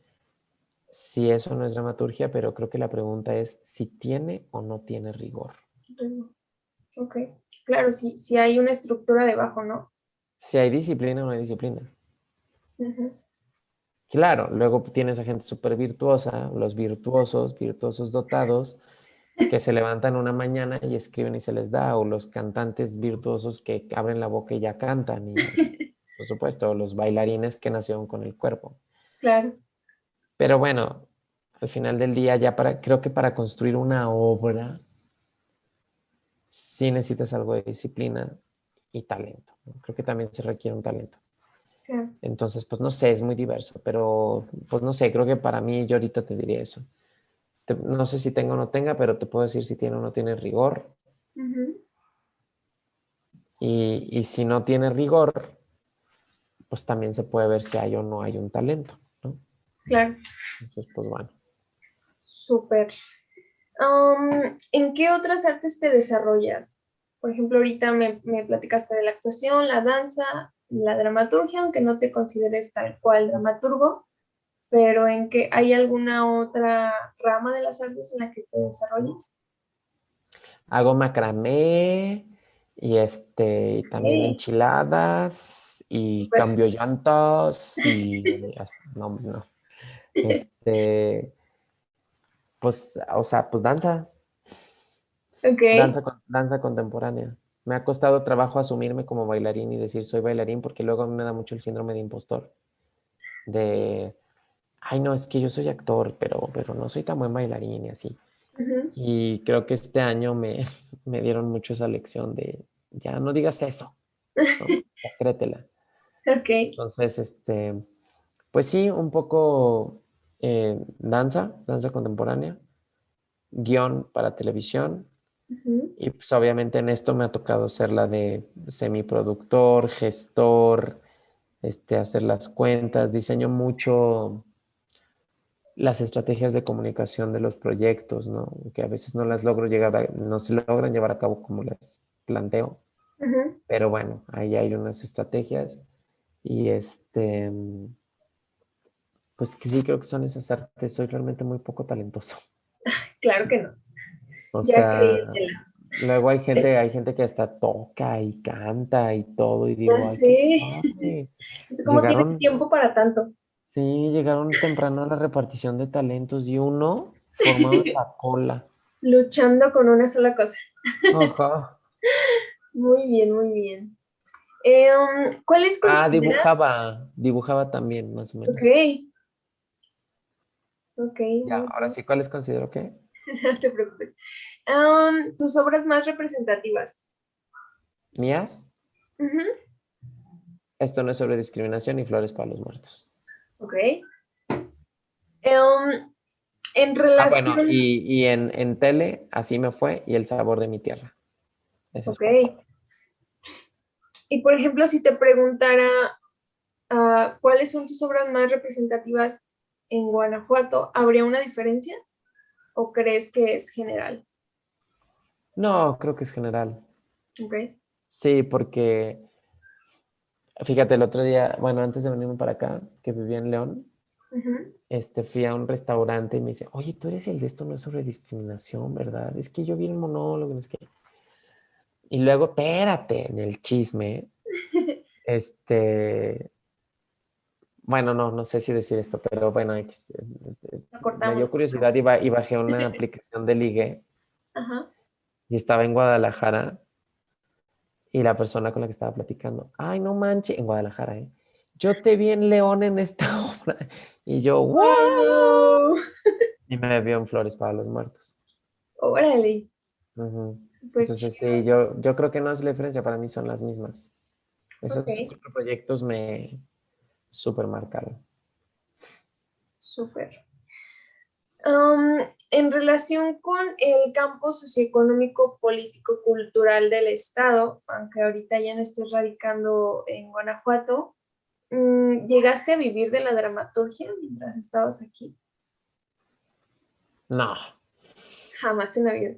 si eso no es dramaturgia, pero creo que la pregunta es si tiene o no tiene rigor. Ujú, ok. Claro, sí, sí hay una estructura debajo, ¿no? Si hay disciplina o no hay disciplina. Ujú. Claro, luego tienes a gente súper virtuosa, los virtuosos, virtuosos dotados, que se levantan una mañana y escriben y se les da, o los cantantes virtuosos que abren la boca y ya cantan, y por supuesto, los bailarines que nacieron con el cuerpo. Claro. Pero bueno, al final del día, creo que para construir una obra, sí necesitas algo de disciplina y talento, ¿no? Creo que también se requiere un talento. Claro. Entonces, pues no sé, es muy diverso, pero pues no sé, creo que para mí yo ahorita te diría eso. No sé si tenga o no tenga, pero te puedo decir si tiene o no tiene rigor. Ujú, Y si no tiene rigor, pues también se puede ver si hay o no hay un talento, ¿no? claro. Entonces, pues bueno. Súper. ¿En qué otras artes te desarrollas? Por ejemplo, ahorita me platicaste de la actuación, la danza, la dramaturgia, aunque no te consideres tal cual dramaturgo, pero ¿en qué hay alguna otra rama de las artes en la que te desarrollas? Hago macramé y también Hey, enchiladas y súper. cambio llantas no, no. Este, pues, o sea, pues Ok. danza contemporánea. Me ha costado trabajo asumirme como bailarín y decir soy bailarín porque luego a mí me da mucho el síndrome de impostor. De, ay, no, es que yo soy actor, pero no soy tan buen bailarín y así. Ujú, Y creo que este año me dieron mucho esa lección de, ya no digas eso, ¿no? Ya créetela. ok. Entonces, pues sí, un poco danza contemporánea, guión para televisión. Ujú, Y pues obviamente en esto me ha tocado ser la de semiproductor, gestor, hacer las cuentas, diseño mucho las estrategias de comunicación de los proyectos, ¿no? Que a veces no las logro no se logran llevar a cabo como las planteo, ujú. pero bueno, ahí hay unas estrategias y pues que sí creo que son esas artes, soy realmente muy poco talentoso. Claro que no. O Ya sea, créetela. luego hay gente que hasta toca y canta y todo y Ya digo, ay, qué sé. padre. No sé cómo tienes Llegaron, tiempo para tanto. Sí, llegaron temprano a la repartición de talentos y uno formado en la cola. Luchando con una sola cosa. Ajá. Muy bien, muy bien. ¿Cuáles Ah, consideras? dibujaba también, más o Ok, menos. ok, Ya, muy ahora bien. sí, ¿cuáles considero qué? No te preocupes. Tus obras más representativas. Mías, Ujú, esto no es sobre discriminación y flores para los muertos. ok. Em, en Ah, bueno, relación, y en tele, así me fue, y el sabor de mi tierra. Esas ok. cuatro. Y por ejemplo, si te preguntara cuáles son tus obras más representativas en Guanajuato, ¿habría una diferencia o crees que es general? No, creo que es general. Ok. Sí, porque, fíjate, el otro día, bueno, antes de venirme para acá, que vivía en León, Ujú. fui a un restaurante y me dice, oye, tú eres el de esto no es sobre discriminación, ¿verdad? Es que yo vi el monólogo, no es que... Y luego, espérate, en el chisme, bueno, no sé si decir esto, pero bueno, Lo me cortamos, dio lo curiosidad cortamos. y bajé una aplicación de ligue Ajá. y estaba en Guadalajara y la persona con la que estaba platicando, ay, no manches, en Guadalajara, ¿eh? Yo te vi en León en esta obra. Y yo, ¿what? ¡Wow! Y me vio en Flores para los Muertos. Órale, Ujú. súper Entonces, chido. sí, yo creo que no es la diferencia, para mí son las mismas. Ok, Esos cuatro proyectos me súper marcaron. súper. En relación con el campo socioeconómico, político, cultural del Estado, aunque ahorita ya no estés radicando en Guanajuato, ¿llegaste a vivir de la dramaturgia mientras estabas aquí? No. Jamás en la vida.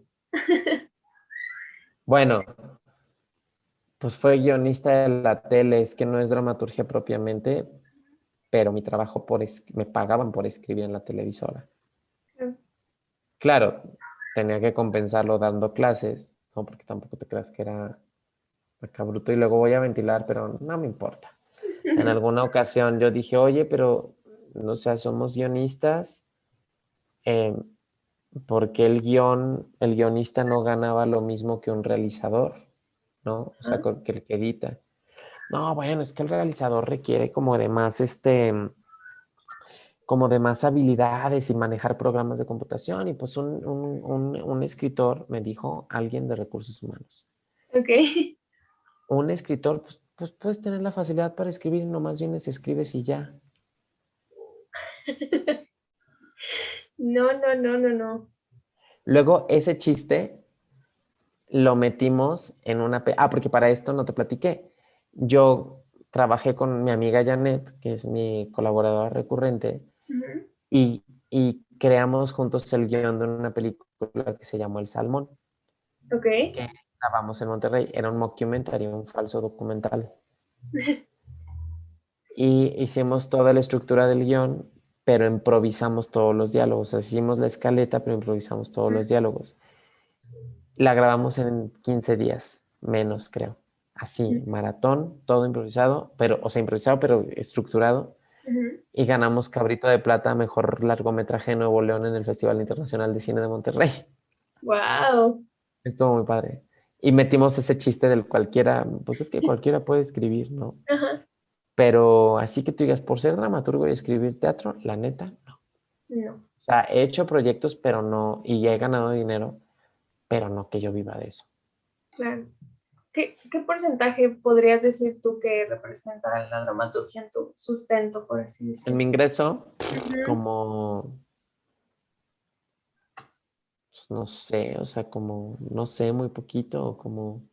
Bueno, pues fue guionista de la tele, es que no es dramaturgia propiamente, pero mi trabajo me pagaban por escribir en la televisora. Claro, tenía que compensarlo dando clases, no porque tampoco te creas que era acá bruto y luego voy a ventilar, pero no me importa. En alguna ocasión yo dije, oye, pero, no sé, somos guionistas, eh, porque el guionista no ganaba lo mismo que un realizador, ¿no? O sea, Ajá. que el que edita. No, bueno, es que el realizador requiere como de más habilidades y manejar programas de computación. Y pues un escritor me dijo, alguien de recursos humanos, Ok. un escritor, pues puedes tener la facilidad para escribir, nomás vienes, escribes y ya. No, no, no, no, no. Luego ese chiste lo metimos en porque para esto no te platiqué. Yo trabajé con mi amiga Janet, que es mi colaboradora recurrente, Ujú. y creamos juntos el guión de una película que se llamó El Salmón, Ok. que grabamos en Monterrey. Era un mockumentary, un falso documental. Y hicimos toda la estructura del guión, pero improvisamos todos los diálogos. O sea, hicimos la escaleta, pero improvisamos todos los diálogos. La grabamos en 15 días, menos creo. Así, maratón, todo improvisado, o sea, improvisado, pero estructurado. Y ganamos Cabrito de Plata, a mejor largometraje de Nuevo León en el Festival Internacional de Cine de Monterrey. Wow. Estuvo muy padre. Y metimos ese chiste del cualquiera, pues es que cualquiera puede escribir, ¿no? Ajá. Pero así que tú digas, por ser dramaturgo y escribir teatro, la neta, no. No, O sea, he hecho proyectos, pero no, y he ganado dinero, pero no que yo viva de eso. claro. ¿Qué porcentaje podrías decir tú que representa la dramaturgia en tu sustento, por así En mi decirlo? ingreso, Ujú. como, pues, no sé, o sea, como, no sé, muy poquito, como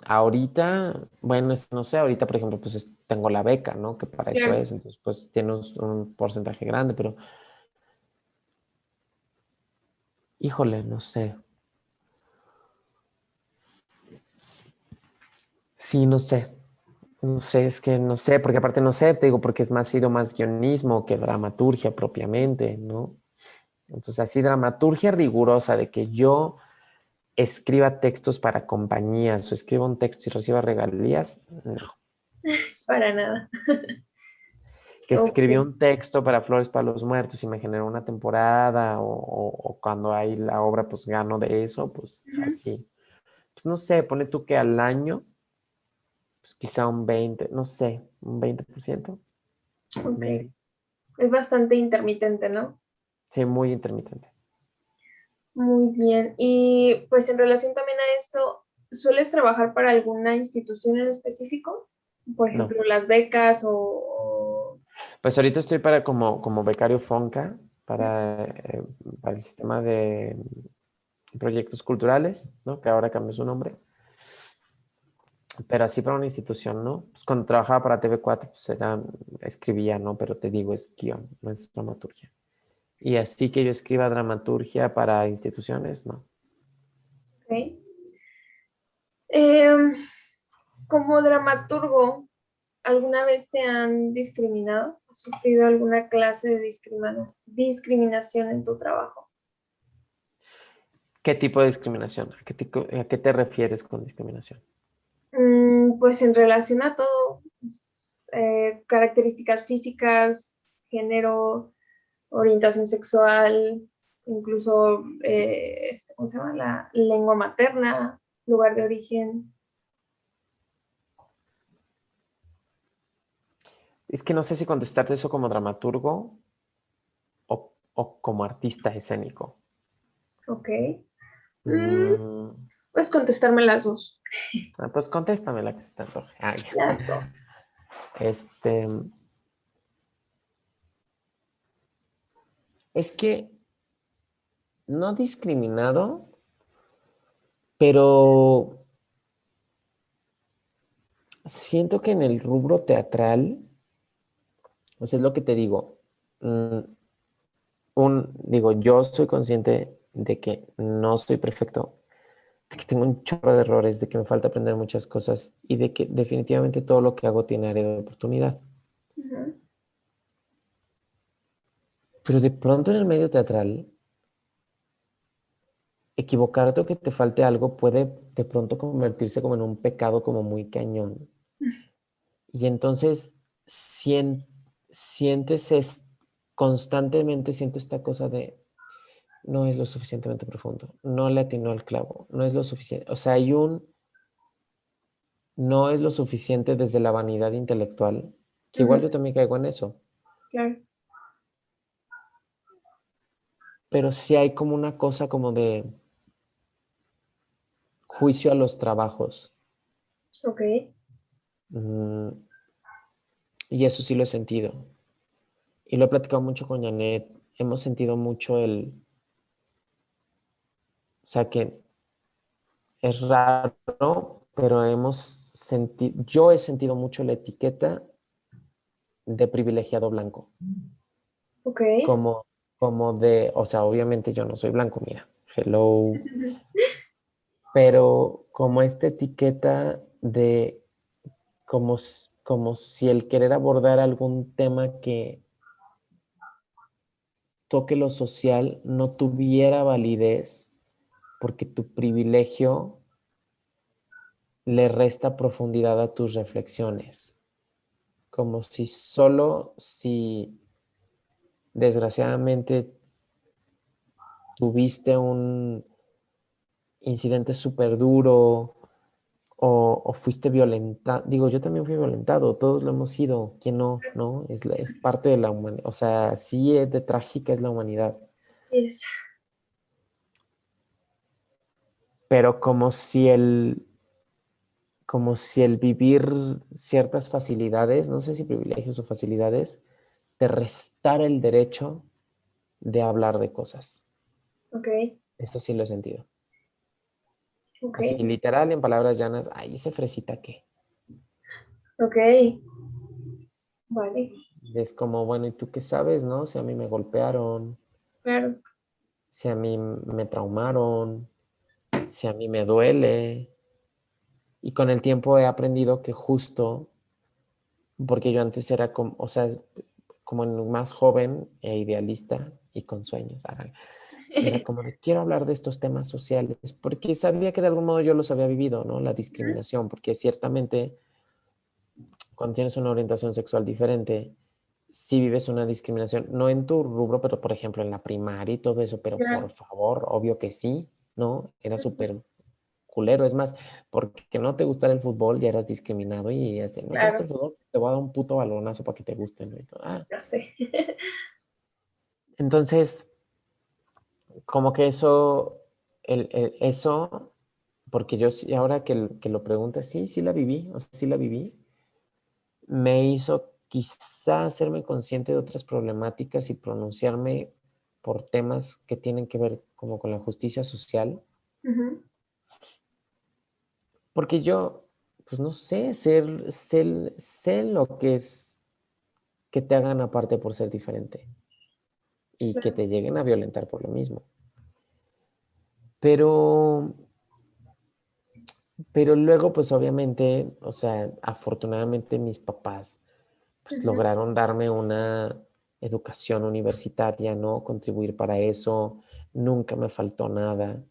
ahorita, bueno, no sé, ahorita, por ejemplo, pues tengo la beca, ¿no? Que para eso Claro. es, entonces, pues tiene un porcentaje grande, pero, híjole, no sé. Sí, no sé. No sé, es que no sé, porque aparte no sé, te digo, porque sido más guionismo que dramaturgia propiamente, ¿no? Entonces, así dramaturgia rigurosa de que yo escriba textos para compañías o escriba un texto y reciba regalías, no. Para nada. que escribí Ok. un texto para Flores para los Muertos y me generó una temporada o cuando hay la obra pues gano de eso, pues Ujú. así. Pues no sé, pone tú que al año, pues quizá un 20, no sé, un 20%, Ok. maybe. Es bastante intermitente, ¿no? Sí, muy intermitente. Muy bien. Y pues en relación también a esto, ¿sueles trabajar para alguna institución en específico? Por No. ejemplo, las becas Pues ahorita estoy para como becario FONCA para el sistema de proyectos culturales, ¿no? Que ahora cambió su nombre. Pero así para una institución, ¿no? Pues cuando trabajaba para TV4, pues escribía, ¿no? Pero te digo, es guión, no es dramaturgia. Y así que yo escriba dramaturgia para instituciones, no. Ok. Em, Como dramaturgo, ¿alguna vez te han discriminado? ¿Has sufrido alguna clase de discriminación en tu trabajo? ¿Qué tipo de discriminación? A qué te refieres con discriminación? Pues en relación a todo, pues, características físicas, género, orientación sexual, incluso, ¿cómo se llama? La lengua materna, lugar de origen. Es que no sé si contestarte eso como dramaturgo o como artista escénico. Ok. Mm, Mm, Puedes contestarme las dos. pues contéstame la que se te antoje. Ay, Las dos. este, es que no discriminado, pero siento que en el rubro teatral, o sea, es lo que te digo, mm, digo, yo soy consciente de que no soy perfecto, de que tengo un chorro de errores, de que me falta aprender muchas cosas y de que definitivamente todo lo que hago tiene área de oportunidad. Ujú, Pero de pronto en el medio teatral, equivocarte o que te falte algo puede de pronto convertirse como en un pecado como muy cañón. Y entonces sien- sientes constantemente, siento esta cosa de no es lo suficientemente profundo, no le atinó al clavo, no es lo suficiente. O sea, no es lo suficiente desde la vanidad intelectual, que ujú, igual yo también caigo en eso, claro. pero sí hay como una cosa como de juicio a los trabajos. Ok. Mm, y eso sí lo he sentido. Y lo he platicado mucho con Janet. Hemos sentido mucho o sea, que es raro, pero yo he sentido mucho la etiqueta de privilegiado blanco, Ok. como, o sea, obviamente yo no soy blanco, mira, hello, pero como esta etiqueta de, como si el querer abordar algún tema que toque lo social no tuviera validez porque tu privilegio le resta profundidad a tus reflexiones, como si solo si desgraciadamente tuviste un incidente súper duro o fuiste violentado, digo, yo también fui violentado, todos lo hemos sido, ¿quién no? ¿No? Es parte de la humanidad, o sea, sí es de trágica es la humanidad, Yes. pero como si el vivir ciertas facilidades, no sé si privilegios o facilidades, te restara el derecho de hablar de cosas. Ok. Esto sí lo he sentido. Ok. Así, literal, en palabras llanas, ay, ese fresita qué. Ok. Vale. Es como, bueno, ¿y tú qué sabes, no? Si a mí me golpearon, Claro. si a mí me traumaron, si a mí me duele. Y con el tiempo he aprendido que justo, porque yo antes era como, o sea, como más joven e idealista y con sueños, era como de quiero hablar de estos temas sociales, porque sabía que de algún modo yo los había vivido, ¿no? La discriminación, porque ciertamente cuando tienes una orientación sexual diferente, sí vives una discriminación, no en tu rubro, pero por ejemplo en la primaria y todo eso, pero por Claro, favor, obvio que sí, ¿no? Era súper culero, es más, porque no te gustara el fútbol ya eras discriminado y así, no te gusta claro, el fútbol, te voy a dar un puto balonazo para que te guste, ¿no? Y todo, ya sé. entonces, como que eso, eso, porque yo ahora que lo preguntas, sí, sí la viví, o sea, sí la viví, me hizo quizá hacerme consciente de otras problemáticas y pronunciarme por temas que tienen que ver como con la justicia social, Ujú, porque yo, pues no sé, sé lo que es que te hagan aparte por ser diferente y que claro. te lleguen a violentar por lo mismo. Pero, pero luego, pues obviamente, o sea, afortunadamente mis papás pues Ujú, lograron darme una educación universitaria, ¿no? Contribuir para eso, nunca me faltó nada.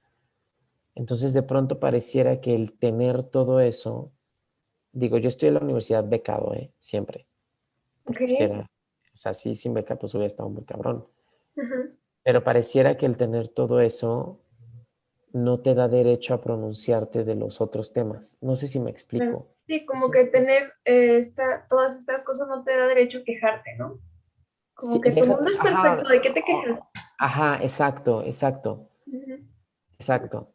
Entonces de pronto pareciera que el tener todo eso, digo, yo estoy en la universidad becado, ¿eh? Siempre, ok, porque pues era, o sea, sí, sin beca pues hubiera estado muy cabrón. ujú, Pero pareciera que el tener todo eso no te da derecho a pronunciarte de los otros temas. No sé si me claro. explico. Sí, como Eso, que tener todas estas cosas no te da derecho a quejarte, ¿no? Como sí, que tu mundo déjate, es perfecto, ajá, ¿de qué te quejas? ajá, exacto, exacto, Ujú, exacto.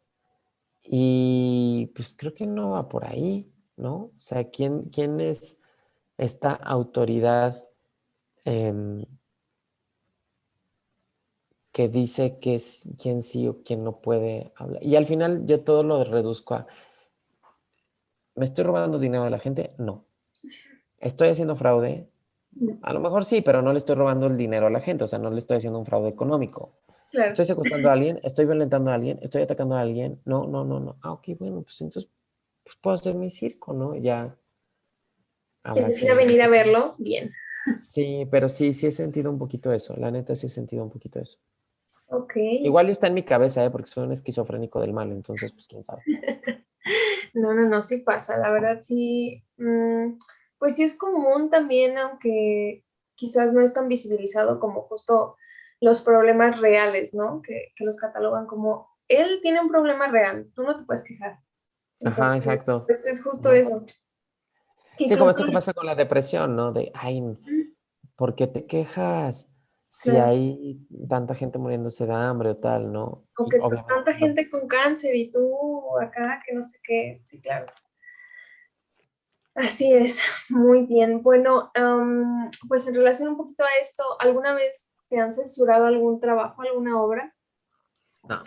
Y pues creo que no va por ahí, ¿no? O sea, ¿quién es esta autoridad em, que dice que es quién sí o quién no puede hablar? Y al final yo todo lo reduzco a, ¿me estoy robando dinero de la gente? No. ¿Estoy haciendo fraude? no, A lo mejor sí, pero no le estoy robando el dinero a la gente, o sea, no le estoy haciendo un fraude económico. claro, ¿Estoy secuestrando a alguien? ¿Estoy violentando a alguien? ¿Estoy atacando a alguien? No, no, no, no. Ah, ok, bueno, pues entonces pues puedo hacer mi circo, ¿no? Ya habrá quieres ir a quien venir a verifique. verlo, bien. Sí, pero sí, sí he sentido un poquito eso. La neta sí he sentido un poquito eso. Ok. Igual está en mi cabeza, ¿eh? Porque soy un esquizofrénico del mal, entonces, pues quién sabe. No, no, no, sí pasa, la verdad sí, pues sí es común también, aunque quizás no es tan visibilizado como justo los problemas reales, ¿no? Que los catalogan como, él tiene un problema real, tú no te puedes quejar. Ajá, Entonces, exacto. pues es justo Ujú. eso. Que Sí, como incluso, esto que pasa con la depresión, ¿no? De, ay, mm, ¿por qué te quejas si claro, hay tanta gente muriéndose de hambre o tal, ¿no? o Y que obviamente tanta no. gente con cáncer y tú acá, que no sé qué, sí, claro. Así es, muy bien. Bueno, pues en relación un poquito a esto, ¿alguna vez te han censurado algún trabajo, alguna obra? No.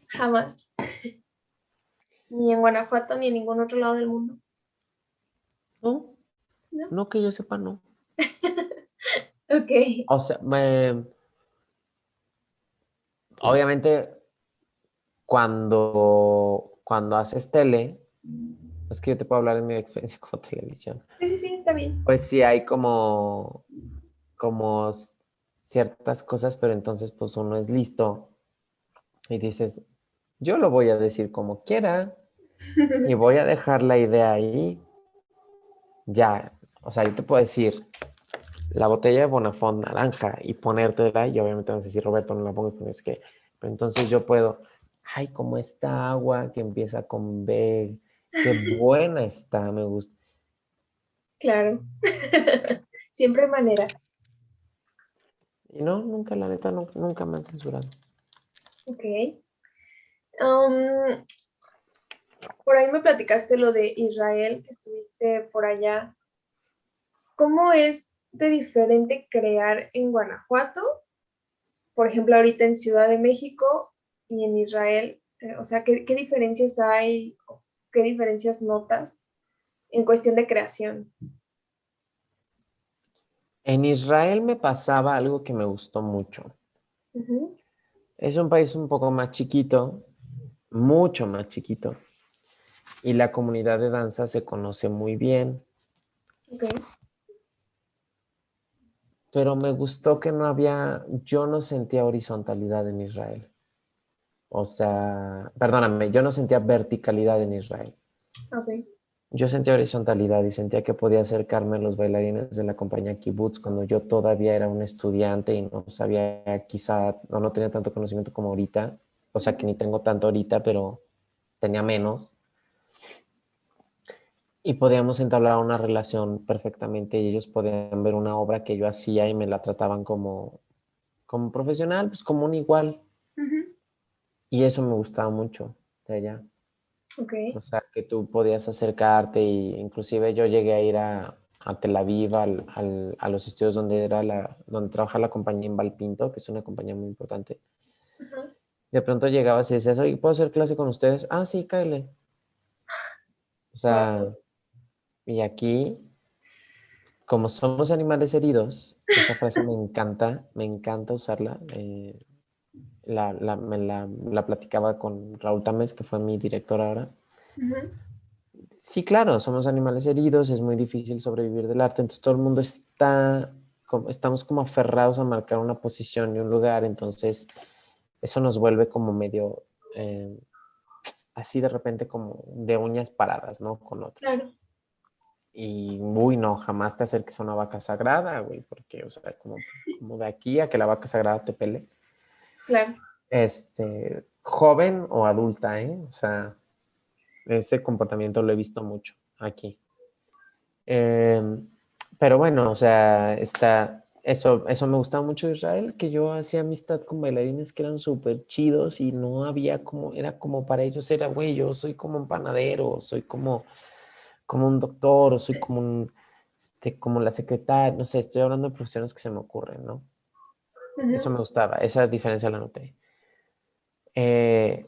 Jamás, ni en Guanajuato ni en ningún otro lado del mundo, No, ¿no? no que yo sepa, no. Ok, O sea, obviamente cuando haces tele, es que yo te puedo hablar de mi experiencia con televisión. sí, sí, sí, está bien. Pues sí hay como ciertas cosas, pero entonces pues uno es listo y dices, yo lo voy a decir como quiera y voy a dejar la idea ahí. Ya, o sea, yo te puedo decir la botella de Bonafont naranja y ponértela y obviamente vas a decir, Roberto, no la pongas porque es que, pero entonces yo puedo, ay, como esta agua que empieza con B, qué buena está, me gusta. Claro, siempre hay manera. Y no, nunca, la neta, nunca me han censurado. Ok. Um, por ahí me platicaste lo de Israel, que estuviste por allá. ¿Cómo es de diferente crear en Guanajuato, por ejemplo, ahorita en Ciudad de México y en Israel? O sea, ¿qué diferencias hay? ¿Qué diferencias notas en cuestión de creación? En Israel me pasaba algo que me gustó mucho. Ujú, Es un país un poco más chiquito, mucho más chiquito, y la comunidad de danza se conoce muy bien, ok, pero me gustó que no había, yo no sentía horizontalidad en Israel. O sea, perdóname, yo no sentía verticalidad en Israel. ok. yo sentía horizontalidad y sentía que podía acercarme a los bailarines de la compañía Kibbutz cuando yo todavía era un estudiante y no sabía quizá, o no tenía tanto conocimiento como ahorita, o sea que ni tengo tanto ahorita, pero tenía menos. Y podíamos entablar una relación perfectamente y ellos podían ver una obra que yo hacía y me la trataban como profesional, pues como un igual. Ujú. Y eso me gustaba mucho de allá. Ok. O sea, que tú podías acercarte y inclusive yo llegué a ir a Tel Aviv, a los estudios donde trabaja la compañía en Valpinto, que es una compañía muy importante. Ujú. De pronto llegabas y decías, oye, ¿puedo hacer clase con ustedes? Ah, sí, cáele. O Wow. sea, y aquí, como somos animales heridos, esa frase me encanta usarla. La platicaba con Raúl Tames, que fue mi director ahora. Ujú. Sí, claro, somos animales heridos, es muy difícil sobrevivir del arte, entonces todo el mundo estamos como aferrados a marcar una posición y un lugar, entonces eso nos vuelve como medio así de repente como de uñas paradas, ¿no? Con otros. Claro, Y, uy, no, jamás te acerques a una vaca sagrada, güey, porque, o sea, como de aquí a que la vaca sagrada te pele. claro. Joven o adulta, ¿eh? O sea, ese comportamiento lo he visto mucho aquí. Eh, pero bueno, o sea, eso me gustaba mucho de Israel, que yo hacía amistad con bailarines que eran súper chidos y no había como, era como para ellos era, güey, yo soy como un panadero, soy como un doctor, o soy como la secretaria, no sé, estoy hablando de profesiones que se me ocurren, ¿no? Eso Ujú. me gustaba, esa diferencia la noté. Eh,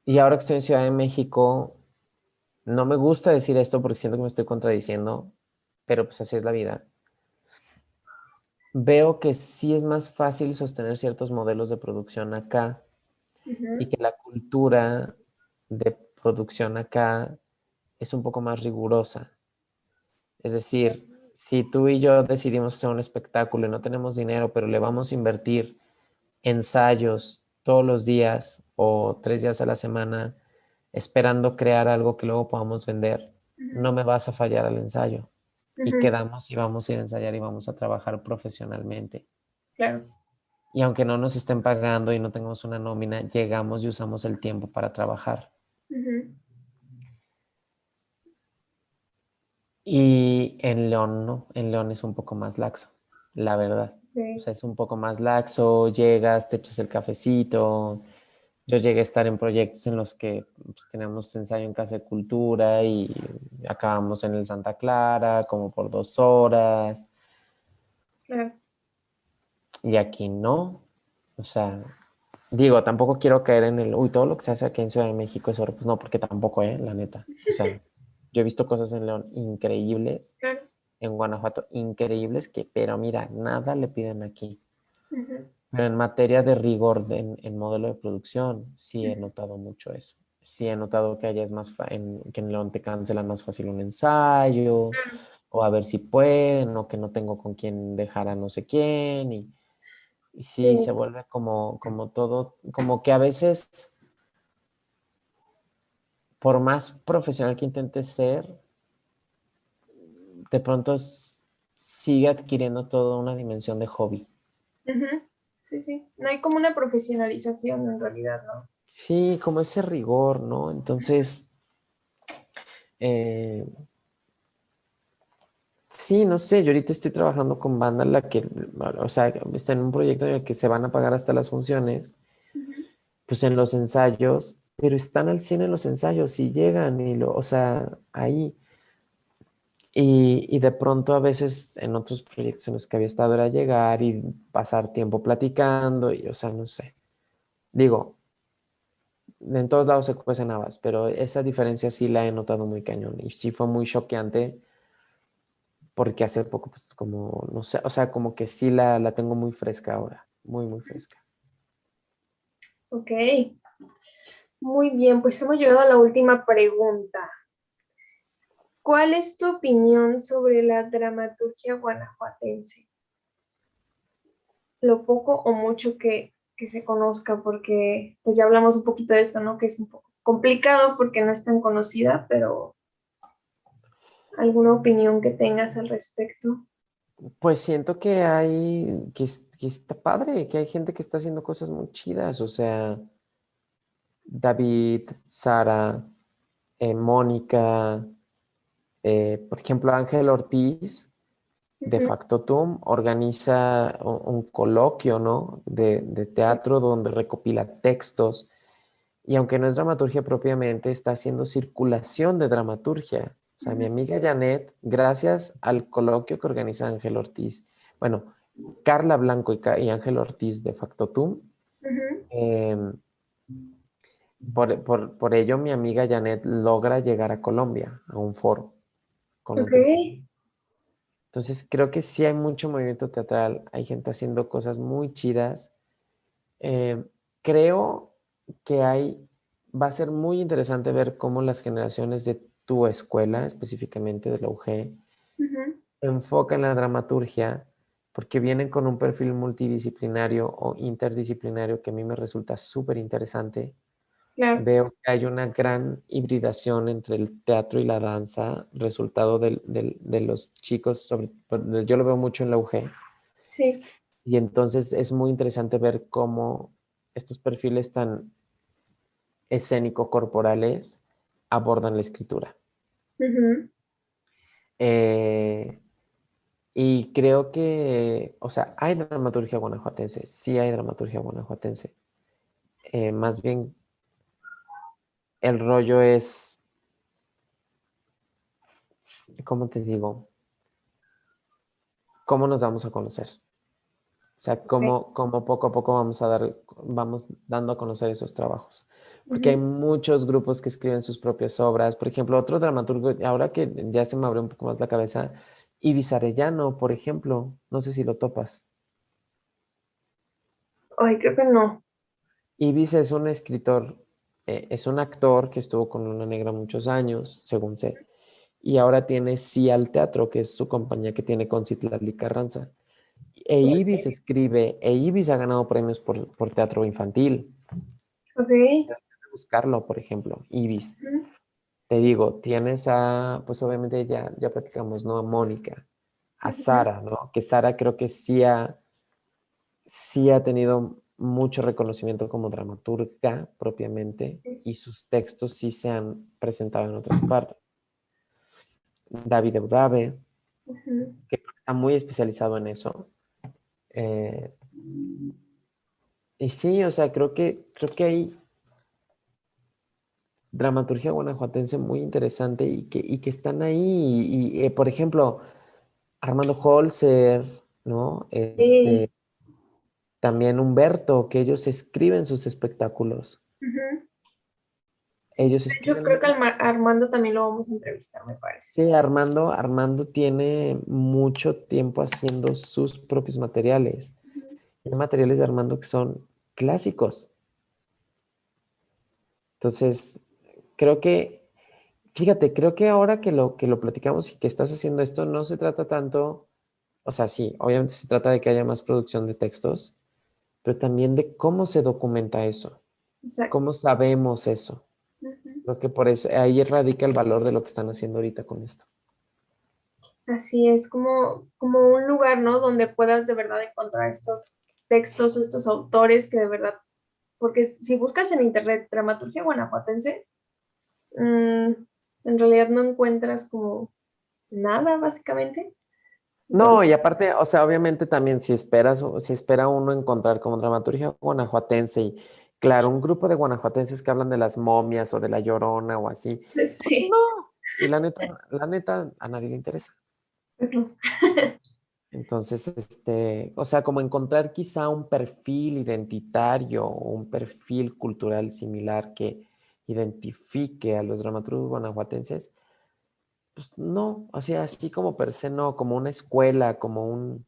y ahora que estoy en Ciudad de México, no me gusta decir esto porque siento que me estoy contradiciendo, pero pues así es la vida. Veo que sí es más fácil sostener ciertos modelos de producción acá y Ujú. que la cultura de producción acá es un poco más rigurosa. Es decir, si tú y yo decidimos hacer un espectáculo y no tenemos dinero, pero le vamos a invertir ensayos todos los días o 3 días a la semana, esperando crear algo que luego podamos vender, no Ujú. me vas a fallar al ensayo. Y Ujú. quedamos y vamos a ir a ensayar y vamos a trabajar profesionalmente. Claro. Y aunque no nos estén pagando y no tengamos una nómina, llegamos y usamos el tiempo para trabajar. Ujú. Y en León no, en León es un poco más laxo, la verdad. O Ok. sea, es un poco más laxo, llegas, te echas el cafecito. Yo llegué a estar en proyectos en los que pues, teníamos ensayo en Casa de Cultura y acabamos en el Santa Clara como por 2 horas. Claro. Y aquí no. O sea, digo, tampoco quiero caer en uy, todo lo que se hace aquí en Ciudad de México es oro. Pues no, porque tampoco, la neta. O sea, yo he visto cosas en León increíbles, Claro. en Guanajuato increíbles, pero mira, nada le piden aquí. Ujú. Pero en materia de rigor en modelo de producción, sí he notado mucho eso. Sí he notado que allá es que en León te cancelan más fácil un ensayo, Claro. o a ver si pueden, o que no tengo con quién dejar a no sé quién, y Sí. sí, se vuelve como todo, como que a veces, por más profesional que intentes ser, de pronto sigue adquiriendo toda una dimensión de hobby. Ujú. Sí, sí. No hay como una profesionalización en realidad, ¿no? Sí, como ese rigor, ¿no? Entonces, eh, sí, no sé, yo ahorita estoy trabajando con banda en la que, o sea, está en un proyecto en el que se van a pagar hasta las funciones, Ujú. pues en los ensayos, pero están al 100 en los ensayos y llegan o sea, ahí. Y de pronto a veces en otros proyectos en los que había estado era llegar y pasar tiempo platicando y, o sea, no sé. Digo, en todos lados se cuecen habas, pero esa diferencia sí la he notado muy cañón y sí fue muy choqueante porque hace poco, pues como, no sé, o sea, como que sí la tengo muy fresca ahora, muy, muy fresca. Ok. Muy bien, pues hemos llegado a la última pregunta. ¿Cuál es tu opinión sobre la dramaturgia guanajuatense? Lo poco o mucho que se conozca, porque pues ya hablamos un poquito de esto, ¿no? Que es un poco complicado porque no es tan conocida, pero ¿Alguna opinión que tengas al respecto? Pues siento que que está padre, que hay gente que está haciendo cosas muy chidas, o sea, David, Sara, Mónica, por ejemplo, Ángel Ortiz, de Ujú, Factotum, organiza un coloquio, ¿no? De teatro donde recopila textos y aunque no es dramaturgia propiamente, está haciendo circulación de dramaturgia. O sea, mi ujú, amiga Janet, gracias al coloquio que organiza Ángel Ortiz, bueno, Carla Blanco y Ángel Ortiz de Factotum, ujú. eh, por ello mi amiga Janet logra llegar a Colombia, a un foro con Ok. un texto. Entonces creo que sí hay mucho movimiento teatral, hay gente haciendo cosas muy chidas. Eh, creo que va a ser muy interesante ver cómo las generaciones de tu escuela, específicamente de la UG, Ujú, enfocan la dramaturgia porque vienen con un perfil multidisciplinario o interdisciplinario que a mí me resulta súper interesante. claro. Veo que hay una gran hibridación entre el teatro y la danza, resultado de los chicos, pues, yo lo veo mucho en la UG, Sí. y entonces es muy interesante ver cómo estos perfiles tan escénico-corporales abordan la escritura. Ujú. Eh, y creo que, o sea, hay dramaturgia guanajuatense, sí hay dramaturgia guanajuatense. Más bien, el rollo es, ¿cómo te digo? ¿Cómo nos damos a conocer? O sea, Ok. cómo poco a poco vamos dando a conocer esos trabajos. Porque hay Ujú. muchos grupos que escriben sus propias obras. Por ejemplo, otro dramaturgo, ahora que ya se me abrió un poco más la cabeza, Ibis Arellano, por ejemplo, no sé si lo topas. Ay, creo que no. Ibis es un escritor, es un actor que estuvo con Luna Negra muchos años, según sé, y ahora tiene Sí al Teatro, que es su compañía que tiene con Citlali Carranza. E Ibis ha ganado premios por teatro infantil. Ok. Buscarlo, por ejemplo, Ibis. Ujú. Te digo, tienes pues obviamente ya platicamos, ¿no? A Mónica, a Ujú. Sara, ¿no? Que Sara creo que sí ha tenido mucho reconocimiento como dramaturga propiamente Sí. y sus textos sí se han presentado en otras partes. David Eudave, Ujú. que está muy especializado en eso. Eh, y sí, o sea, creo que hay dramaturgia guanajuatense muy interesante y que están ahí. Por ejemplo, Armando Holzer, ¿no? Sí. También Humberto, que ellos escriben sus espectáculos. Ujú. Sí, sí. Ellos De hecho, escriben creo que muy... Armando también lo vamos a entrevistar, me parece. Sí, Armando tiene mucho tiempo haciendo sus propios materiales. Ujú. Hay materiales de Armando que son clásicos. Entonces, creo que, fíjate, creo que ahora que lo platicamos y que estás haciendo esto, no se trata tanto, o sea, sí, obviamente se trata de que haya más producción de textos, pero también de cómo se documenta eso, Exacto. cómo sabemos eso. Ujú. Creo que por eso, ahí radica el valor de lo que están haciendo ahorita con esto. Así es como un lugar, ¿no? Donde puedas de verdad encontrar estos textos o estos autores que de verdad, porque si buscas en internet dramaturgia guanajuatense, mm, en realidad no encuentras como nada, básicamente. No, y Entonces, aparte, o sea, obviamente también si espera uno encontrar como dramaturgia guanajuatense y claro, un grupo de guanajuatenses que hablan de las momias o de la Llorona o así, pues sí, no. Y la neta, a nadie le interesa. pues no. Entonces, o sea, como encontrar quizá un perfil identitario o un perfil cultural similar que identifique a los dramaturgos guanajuatenses, pues no, así como per se no, como una escuela, como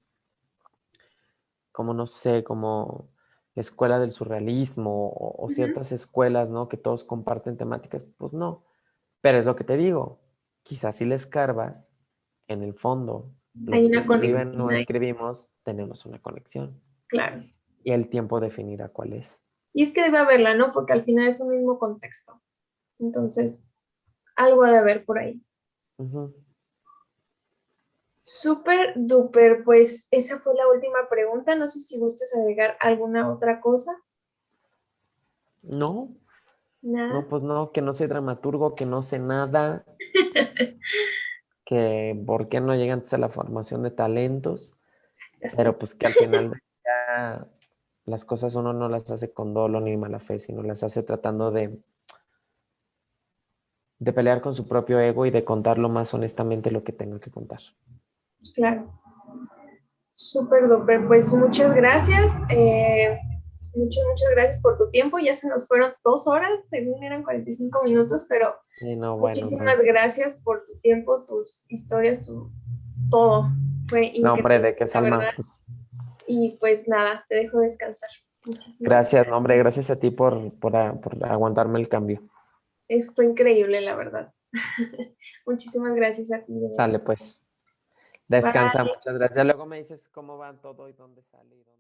no sé, como la escuela del surrealismo o Ujú. ciertas escuelas, ¿no? Que todos comparten temáticas, pues no. Pero es lo que te digo, quizás si le escarbas, en el fondo, Hay los que una escriben o conexión ahí, escribimos, tenemos una conexión claro. y el tiempo definirá cuál es. Y es que debe haberla, ¿no? Porque al final es un mismo contexto. Entonces, algo ha de haber por ahí. Ujú. Súper duper, pues esa fue la última pregunta. No sé si gustas agregar alguna otra cosa. No, no, Nada. pues no, que no soy dramaturgo, que no sé nada, que por qué no llegan antes a la formación de talentos, Así. pero pues que al final del día las cosas uno no las hace con dolo ni mala fe, sino las hace tratando de pelear con su propio ego y de contar lo más honestamente lo que tenga que contar. Claro. Súper duper, pues muchas gracias. Muchas gracias por tu tiempo. Ya se nos fueron 2 horas, según eran 45 minutos, pero Y no, bueno, no, muchísimas gracias por tu tiempo, tus historias, todo. Fue no, hombre, increíble, ¿de qué, la verdad. Salma? Pues Y pues nada, te dejo descansar. Muchísimas gracias, no, hombre, gracias. gracias a ti por aguantarme el cambio. Fue increíble, la verdad. Muchísimas gracias a ti, de verdad. Sale, pues, descansa, Bye. muchas gracias. Luego me dices cómo va todo y dónde sale y dónde...